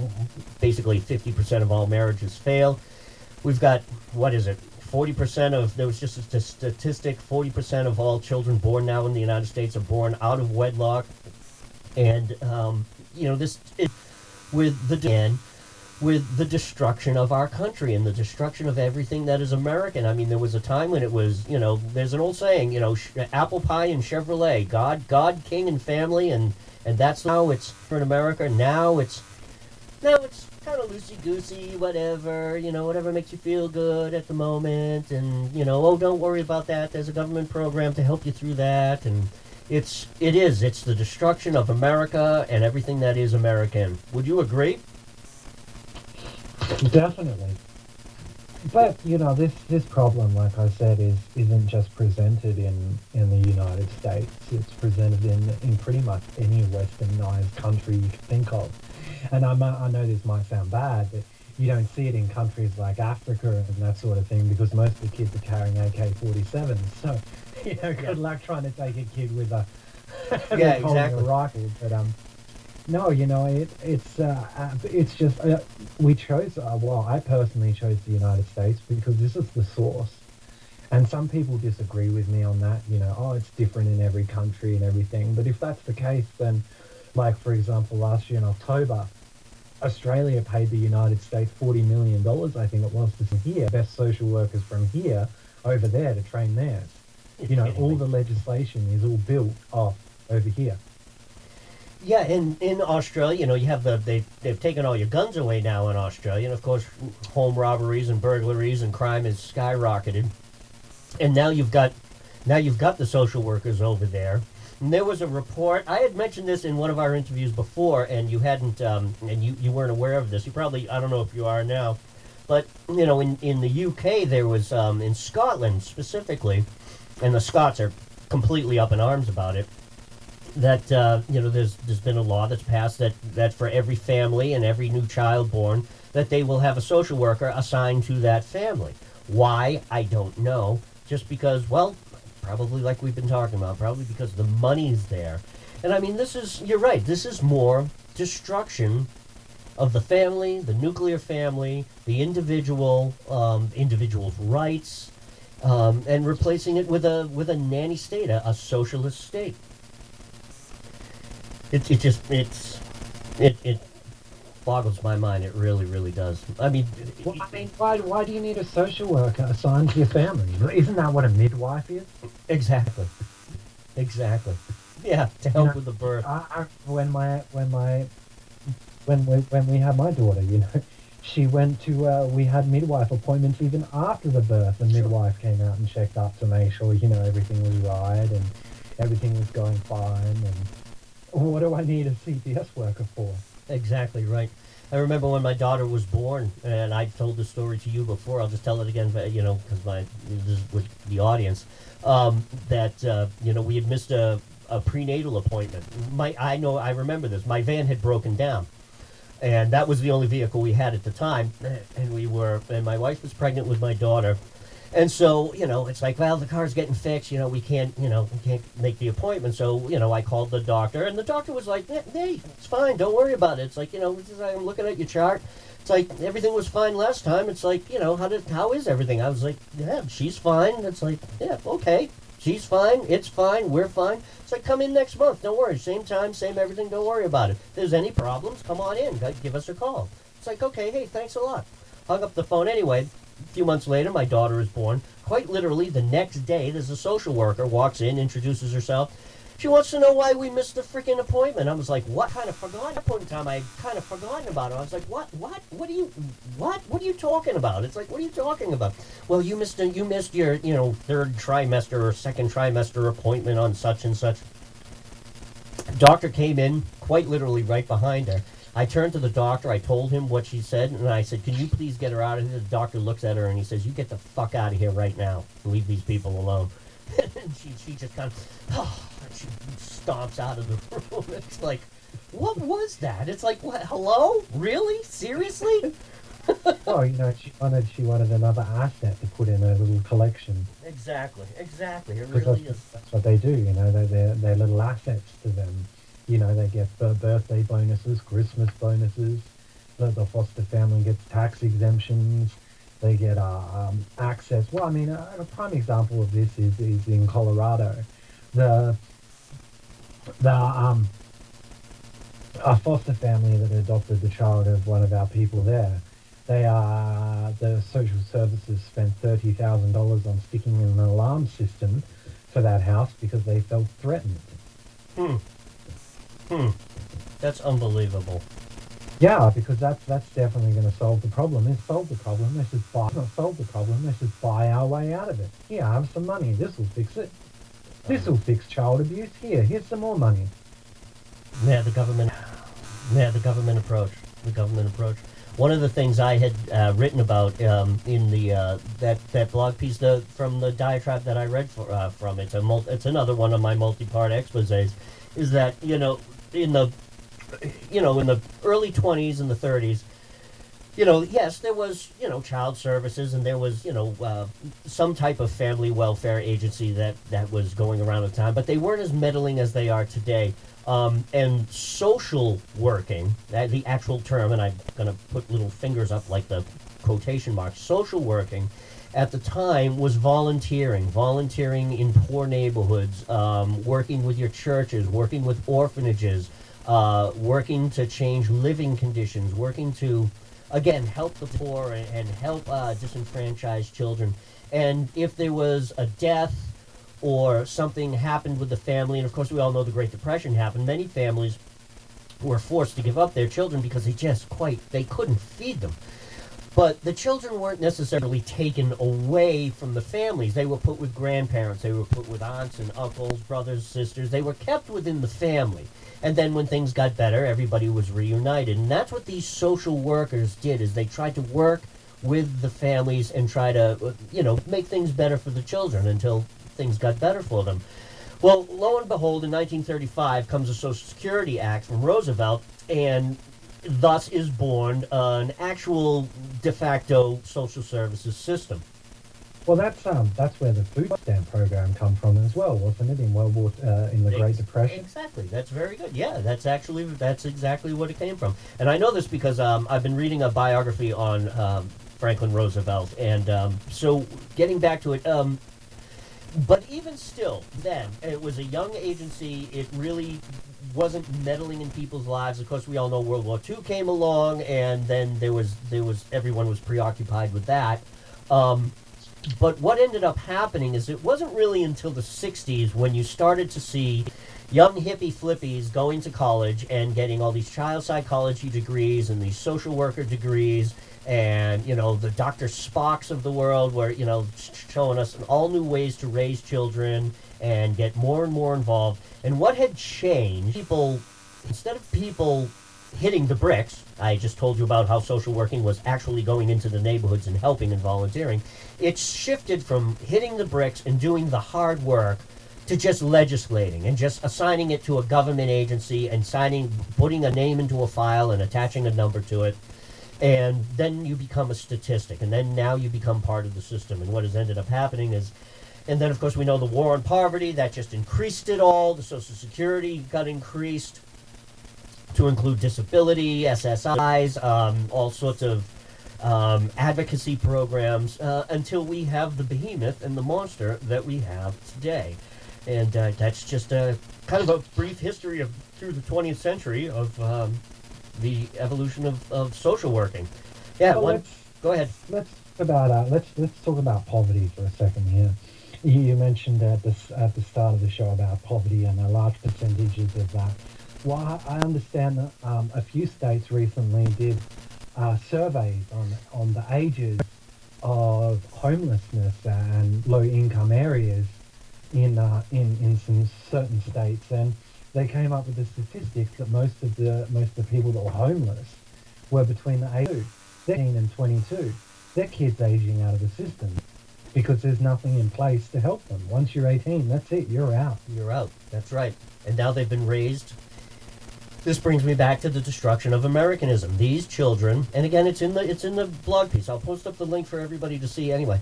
basically 50% of all marriages fail. We've got, what is it, 40% of, there was just a statistic, 40% of all children born now in the United States are born out of wedlock. And, this is with the destruction of our country and the destruction of everything that is American. I mean, there was a time when it was, there's an old saying, apple pie and Chevrolet, God, King, and family, and that's now it's for America. Now it's kind of loosey-goosey, whatever, whatever makes you feel good at the moment, and, oh, don't worry about that. There's a government program to help you through that, and it's the destruction of America and everything that is American. Would you agree? Definitely. But this problem, like I said, isn't just presented in the United States. It's presented in pretty much any westernized country you can think of. And I know this might sound bad, but you don't see it in countries like Africa and that sort of thing, because most of the kids are carrying AK-47s. So good luck trying to take a kid with a exactly. a rifle. But no, it's just we chose. I personally chose the United States because this is the source. And some people disagree with me on that. It's different in every country and everything. But if that's the case, then, like for example, last year in October, Australia paid the United States $40 million, I think it was, to send here best social workers from here over there to train theirs. All the legislation is all built off over here. Yeah, in Australia, you have they've taken all your guns away now in Australia, and of course, home robberies and burglaries and crime has skyrocketed. And now you've got the social workers over there. And there was a report. I had mentioned this in one of our interviews before, and you hadn't, and you weren't aware of this. You probably, I don't know if you are now, but in the UK there was in Scotland specifically, and the Scots are completely up in arms about it. That there's been a law that's passed that for every family and every new child born, that they will have a social worker assigned to that family. Why? I don't know. Just because, well, probably like we've been talking about, probably because the money's there. And I mean, you're right, this is more destruction of the family, the nuclear family, the individual's rights. and replacing it with a nanny state, a socialist state. It boggles my mind. It really, really does. I mean, Well, I mean, why do you need a social worker assigned to your family? Isn't that what a midwife is? exactly, exactly. Yeah, to You help know, with the birth. when we had my daughter, she went to we had midwife appointments even after the birth. The Sure. midwife came out and checked up to make sure everything was right and everything was going fine. And what do I need a CPS worker for? Exactly right. I remember when my daughter was born, and I told the story to you before. I'll just tell it again, because this is with the audience. That we had missed a prenatal appointment. I remember this. My van had broken down, and that was the only vehicle we had at the time. And my wife was pregnant with my daughter, and so, it's like, well, the car's getting fixed. We can't make the appointment. So, I called the doctor, and the doctor was like, hey, it's fine. Don't worry about it. It's like, I'm looking at your chart. It's like, everything was fine last time. It's like, how is everything? I was like, yeah, she's fine. It's like, yeah, okay. She's fine. It's fine. We're fine. It's like, come in next month. Don't worry. Same time, same everything. Don't worry about it. If there's any problems, come on in. Give us a call. It's like, okay, hey, thanks a lot. Hung up the phone anyway. A few months later, my daughter is born. Quite literally, the next day, there's a social worker walks in, introduces herself. She wants to know why we missed the freaking appointment. I was like, what? Kind of forgotten. At that point in time, I had kind of forgotten about it. I was like, what? What are you talking about? It's like, what are you talking about? Well, you missed your, third trimester or second trimester appointment on such and such. Doctor came in, quite literally right behind her. I turned to the doctor. I told him what she said, and I said, can you please get her out of here? The doctor looks at her, and he says, you get the fuck out of here right now. Leave these people alone. And she just kind of, she stomps out of the room. It's like, what was that? It's like, what? Hello? Really? Seriously? Oh, she wanted another asset to put in her little collection. Exactly. It Because really is. that's what they do. They're little assets to them. They get birthday bonuses, Christmas bonuses. The foster family gets tax exemptions. They get access. Well, I mean, a prime example of this is in Colorado. The a foster family that adopted the child of one of our people there. The social services spent $30,000 on sticking in an alarm system for that house because they felt threatened. That's unbelievable. Yeah, because that's definitely going to solve the problem. It solved the problem. They should not solve the problem. They should buy our way out of it. Here, have some money. This will fix it. This will fix child abuse. Here's some more money. Yeah, the government approach. The government approach. One of the things I had written about in the that blog piece from the diatribe that I read from it's another one of my multi-part exposés, is that in the early 20s and the 30s, yes, there was child services, and there was some type of family welfare agency that was going around at the time, but they weren't as meddling as they are today. And social working, the actual term, and I'm going to put little fingers up like the quotation marks, social working at the time was volunteering in poor neighborhoods, working with your churches, working with orphanages, working to change living conditions, working to, again, help the poor and help disenfranchised children. And if there was a death or something happened with the family, and of course we all know the Great Depression happened, many families were forced to give up their children because they couldn't feed them. But the children weren't necessarily taken away from the families. They were put with grandparents, they were put with aunts and uncles, brothers, sisters. They were kept within the family. And then when things got better, everybody was reunited. And that's what these social workers did, is they tried to work with the families and try to, make things better for the children until things got better for them. Well, lo and behold, in 1935 comes the Social Security Act from Roosevelt, and thus is born an actual de facto social services system. Well, that's where the food stamp program come from as well, wasn't it? In the Great Depression. Exactly. That's very good. Yeah, that's exactly what it came from. And I know this because I've been reading a biography on Franklin Roosevelt. And so getting back to it, but even still, then, it was a young agency. It really wasn't meddling in people's lives. Of course, we all know World War II came along, and then there was everyone was preoccupied with that. But what ended up happening is it wasn't really until the 60s when you started to see young hippie flippies going to college and getting all these child psychology degrees and these social worker degrees, and, you know, the Dr. Spocks of the world, where, you know, showing us all new ways to raise children and get more and more involved. And what had changed, people, instead of people hitting the bricks, I just told you about how social working was actually going into the neighborhoods and helping and volunteering. It shifted from hitting the bricks and doing the hard work to just legislating and just assigning it to a government agency and putting a name into a file and attaching a number to it. And then you become a statistic, and then now you become part of the system. And what has ended up happening is, and then of course we know the war on poverty, that just increased it all. The Social Security got increased to include disability, SSIs, all sorts of advocacy programs, until we have the behemoth and the monster that we have today. And that's just a kind of a brief history of through the 20th century of the evolution of social working. Yeah, Well, go ahead. let's talk about poverty for a second here. You mentioned at the start of the show about poverty and a large percentages of that. Well, I understand that a few states recently did surveys on the ages of homelessness and low income areas in some certain states, and they came up with the statistics that most of the people that were homeless were between the ages of 13 and 22. They're kids aging out of the system because there's nothing in place to help them. Once you're 18, that's it. You're out. You're out. That's right. And now they've been raised. This brings me back to the destruction of Americanism. These children, and again, it's in the blog piece. I'll post up the link for everybody to see anyway.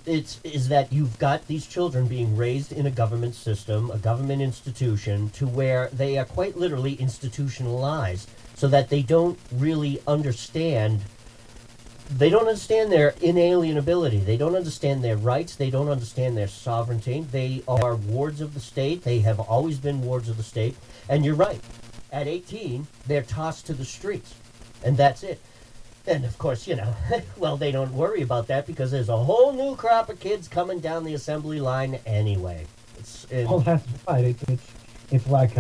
Is that you've got these children being raised in a government system, a government institution, to where they are quite literally institutionalized, so that they don't really understand. They don't understand their inalienability. They don't understand their rights. They don't understand their sovereignty. They are wards of the state. They have always been wards of the state. And you're right. At 18, they're tossed to the streets. And that's it. And of course, you know, well, they don't worry about that because there's a whole new crop of kids coming down the assembly line anyway. Well, that's right. It's like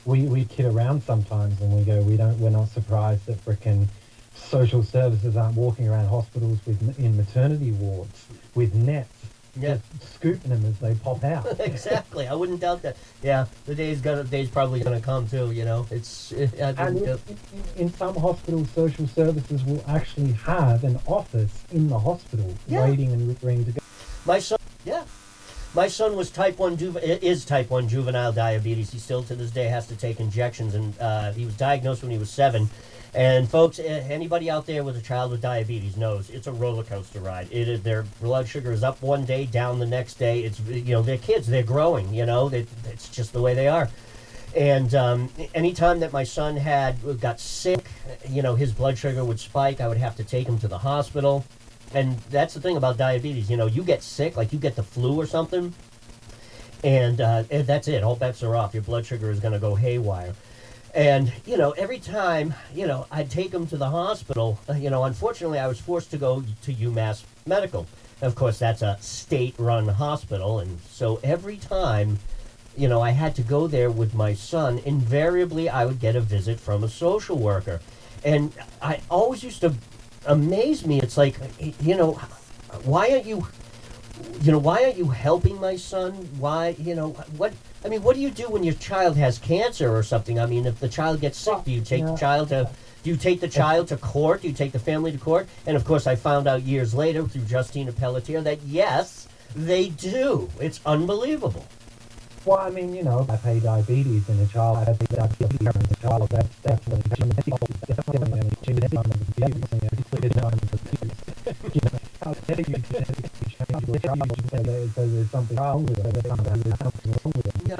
we kid around sometimes and we go, we're not surprised that frickin' social services aren't walking around hospitals in maternity wards with nets, just scooping them as they pop out. Exactly. I wouldn't doubt that. Yeah, the day's probably gonna come too. You know, in some hospitals, social services will actually have an office in the hospital, waiting and ready to go. My son was type 1 juvenile diabetes. He still to this day has to take injections, and he was diagnosed when he was 7. And folks, anybody out there with a child with diabetes knows it's a roller coaster ride. Their blood sugar is up one day, down the next day. It's, you know, they're kids, they're growing. You know, it's just the way they are. And anytime that my son got sick, you know, his blood sugar would spike. I would have to take him to the hospital. And that's the thing about diabetes. You know, you get sick, like you get the flu or something, and that's it. All bets are off. Your blood sugar is going to go haywire. And, you know, every time, you know, I'd take him to the hospital, you know, unfortunately I was forced to go to UMass Medical. Of course, that's a state-run hospital, and so every time, you know, I had to go there with my son, invariably I would get a visit from a social worker. And I always used to amaze me. It's like, you know, why aren't you helping my son? Why, you know, what do you do when your child has cancer or something? I mean, if the child gets sick, do you take the child to court? Do you take the family to court? And of course, I found out years later through Justina Pelletier that yes, they do. It's unbelievable. Well, I mean, you know, I pay diabetes in a child. I pay diabetes in a child. That's Yeah,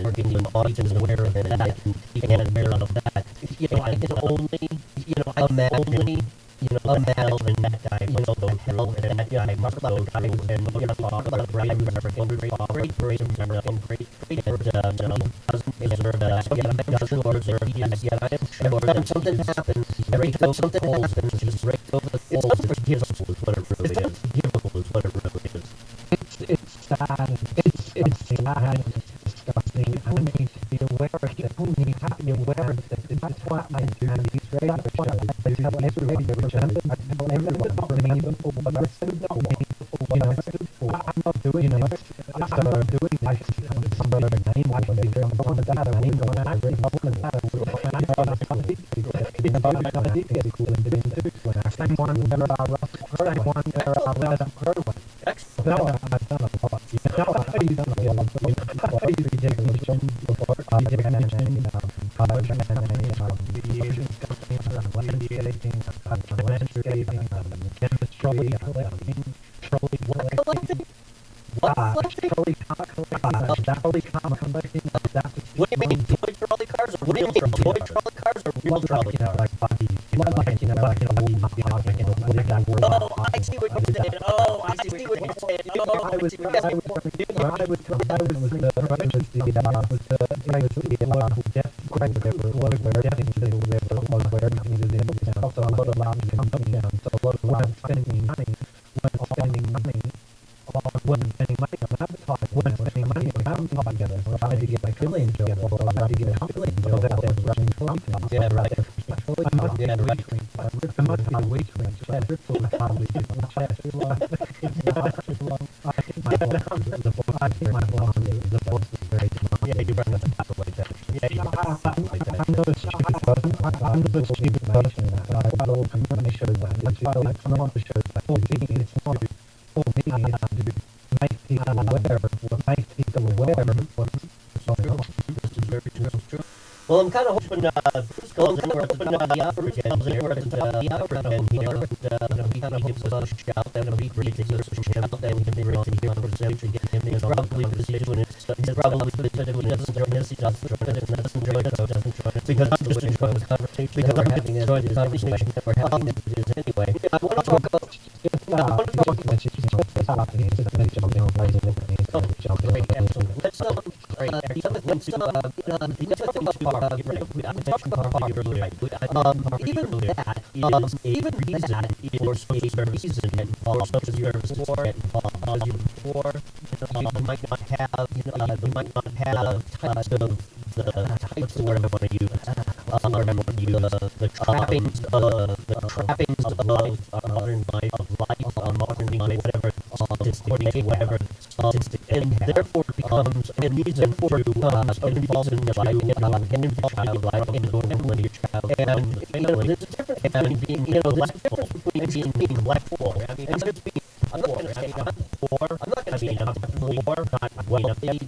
working in autism, aware of that, and aware of that. I can only, imagine a man and that guy must go through, and that guy must go through, and talk about great American, great, doesn't deserve that, doesn't deserve, yet I am sure that something happens, every time something happens, just break over the falls, it's unforgivable is what it really is. Unforgivable is what it really is. It's sad, it's sad, it's disgusting, and we need to be aware of it, we need to be aware of it, that's why I do these radio shows, I tell every radio show, I tell everyone, even for what I said before, I'm not doing it, I'm not doing it, I see somebody's name, I can be there, I'm going to that, I'm going to that, I'm going to that, same one where I same one where I let up grow. No, I've done a lot. You've done a lot. You've taken the jump before. I've taken mediation companies, landscaping, chemistry, collecting. What do you mean, toy trolley cars? Or what do you mean, toy trolley cars or real trolley cars? Like buggies, oh, I see what you're saying. Oh, I see what you're saying. I was the local death grade where definitely where also a lot of large companies down, so a lot of spending money wasn't spending money on advertising, wasn't spending money on advertising together, or trying to get like billions job, or trying to get a billion jobs out there running content. Yeah, right. I must be the weak link. I must be the weak link. Chad Ripple is hardly the chest. I think my boss is very demanding. Yeah, you run the battle like that. Yeah, I'm not a stupid person. I'm not a stupid person. I follow shows that. I want to show that. For me, it's not. For me, it's to make people aware of this is very true. Well, I'm kind of hoping Bruce calls in or the African here, and he kind of gives us a shout, and he gives us a shout, and we can be ready to hear from him to get him. He's probably busy doing it. He's probably busy doing it. He doesn't join us, because I'm just enjoying the conversation. Because I'm having enjoyed the conversation that we're having anyway. I want to talk about. Even reason for social services and social services get involved. You might not have, types of the word I want to use. The trappings of modern life, modern life, whatever statistic, and therefore it becomes a reason to involve in your life, and involve in your life, and normally your child, and there's a difference between being, there's a difference between being blackpool, and just being. I'm not going to say I'm poor. I'm not going to say I'm poor, not wealthy,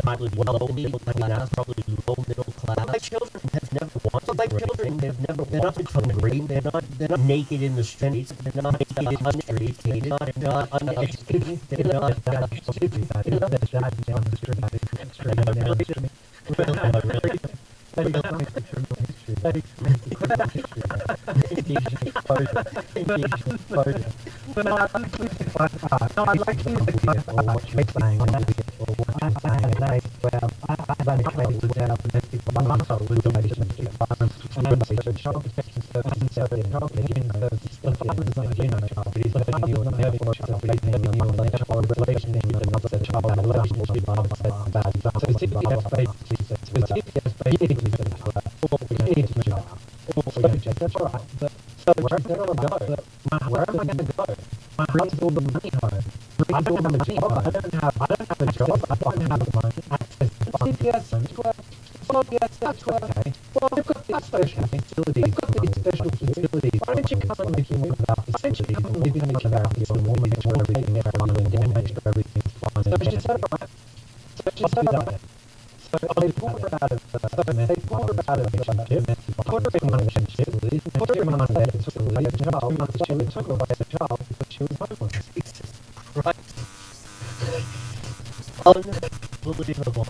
not low middle class, probably low middle class. My children have never wanted. My children have never wanted hungry. They're not naked in the streets. They're not naked on the streets. They're not uneducated. They're not that's all right. So where am I going to go? Where am I going to go? Brings all the money home. I don't have a job. I don't have a job. I don't have the money. Access to CPS network. Well, yes, that's okay. Well, they've got these special facilities. They've got these special facilities. Why don't you come and live in one of our facilities? Why don't you come and live in one of our facilities? We'll make sure everything's fine and make sure everything's fine. So she said, all right. So she said, all right. So they pulled her out of the relationship, put her in one relationship, put her in one relationship, took her away the job, she was homeless. Jesus Christ. Unbelievable.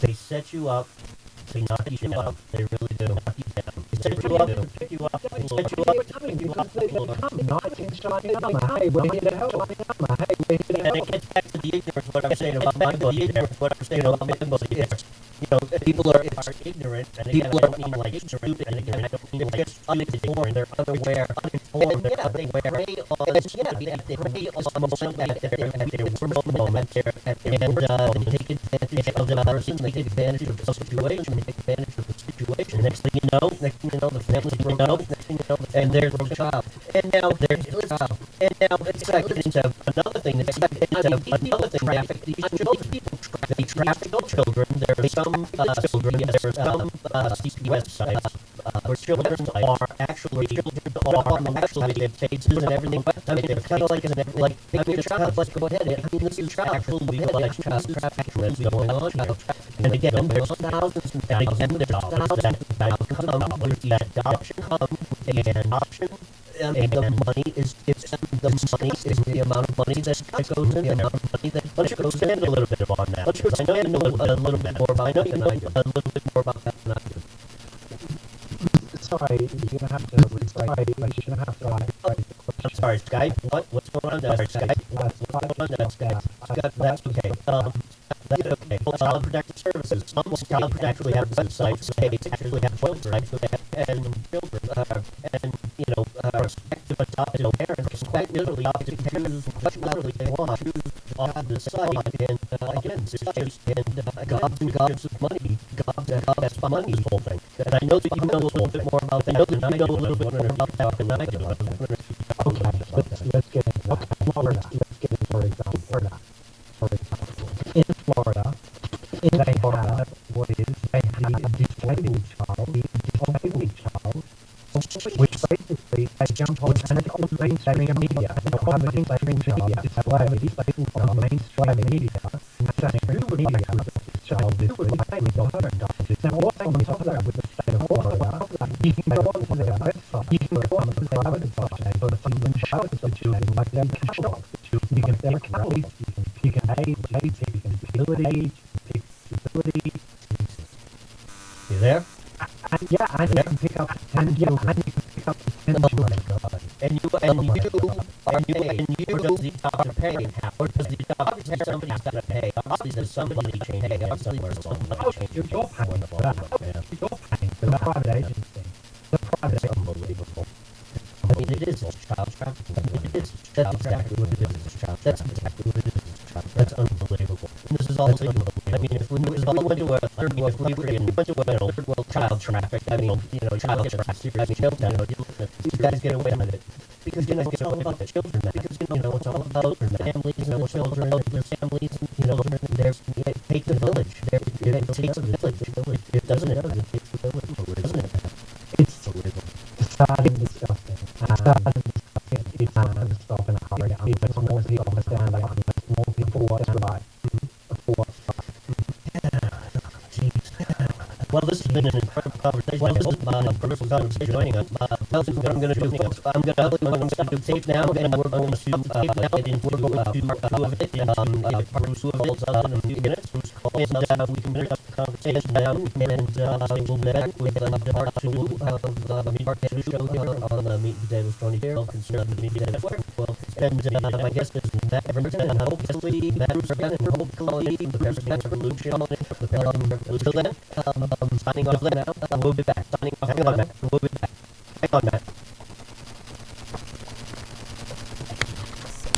They set you up. They knock you up. They really do. Knock you down. They set you up. They pick you up. They set you up. Hey, we're here to help. Hey, we're here to And it help. gets back to the ignorance, what I'm saying about my body there, what I'm saying about my body there. You know, people are ignorant, and again, I don't mean like stupid, and again, I don't mean like uninformed, they're unaware, uninformed, they're unaware, they prey on somebody at their worst moment, and they take advantage of the person, they take advantage of the situation, next thing you know, the family's broken up, and there's the child. And now there's the child. And now it's into another thing. These traffic children. There are some websites where children are actually their faces and everything. I mean, they're kind of like taking a child. Let's go ahead. I mean, this is actually legalized child trafficking that's going on now. And again, there's thousands and thousands of dollars that come with the adoption and the money is the amount of money that goes in, the amount of money that goes in. A little bit on that. I know you know a little bit more about that than I do. Sorry, you're gonna have to. I'm sorry, Skype. What's going on there? Skype. That's okay. That's okay. Child Protective Services. Some Child Protective actually have websites. States actually have websites and children and prospective adopted parents literally literally they want to on the site and again it's just gobs and gobs of money. That's money whole thing. And I know that you know a little bit more about that. I know that you know a little bit more about that than I do. Okay, let's get into that. Florida. Let's get into, for example, in Florida, they have what is a disabled child, which basically they jump on and it's on mainstream media. It's on mainstream media. Disabled on mainstream media. And saying who would like to adopt this child this week? Now, also on top of that, with the state of Florida, you can go onto their website. You can go onto the private website for some shows the children like their catalog. You can their catalog. You can age, you can disability, You there? and you can pick up 10 children. Oh my God. And you or does the doctor pay? Or does the doctor say somebody's got to pay? Obviously there's somebody paying. Somewhere You're paying for that. You're paying for the private agency. That's unbelievable. I mean, it is child trafficking. That's exactly what it is. That's exactly what it is. That's unbelievable. And this is all legal. I mean, if we went to a third world country and we went to a third world child traffic, I mean, child traffic, serious children, these guys get away with it. Because, it's all about the children now. Because, it's all about families and children and their families and, it takes a village. It takes a village. It doesn't. It takes a village. Doesn't it? It's sad and disgusting. It's not going to stop in a hurry. It's more people stand up. It's more people what's right. Well, this has been an incredible conversation. I hope Bruce is joining us. What I'm going to do is I'm going to do tape now, and we're going to get into part two of it. Bruce calls us in a few minutes. Bruce calls us, and we can finish up the conversation now, and we'll be back with part two of the Meat Potato Show here on the Meat and Potatoes 22 Conservative Media Network. And my guest is Matt Virgiin, and hopefully Matt Virgiin, and hopefully the President's Revolution. Until then, signing off now. We'll be back. Hang on, Matt. We'll be back.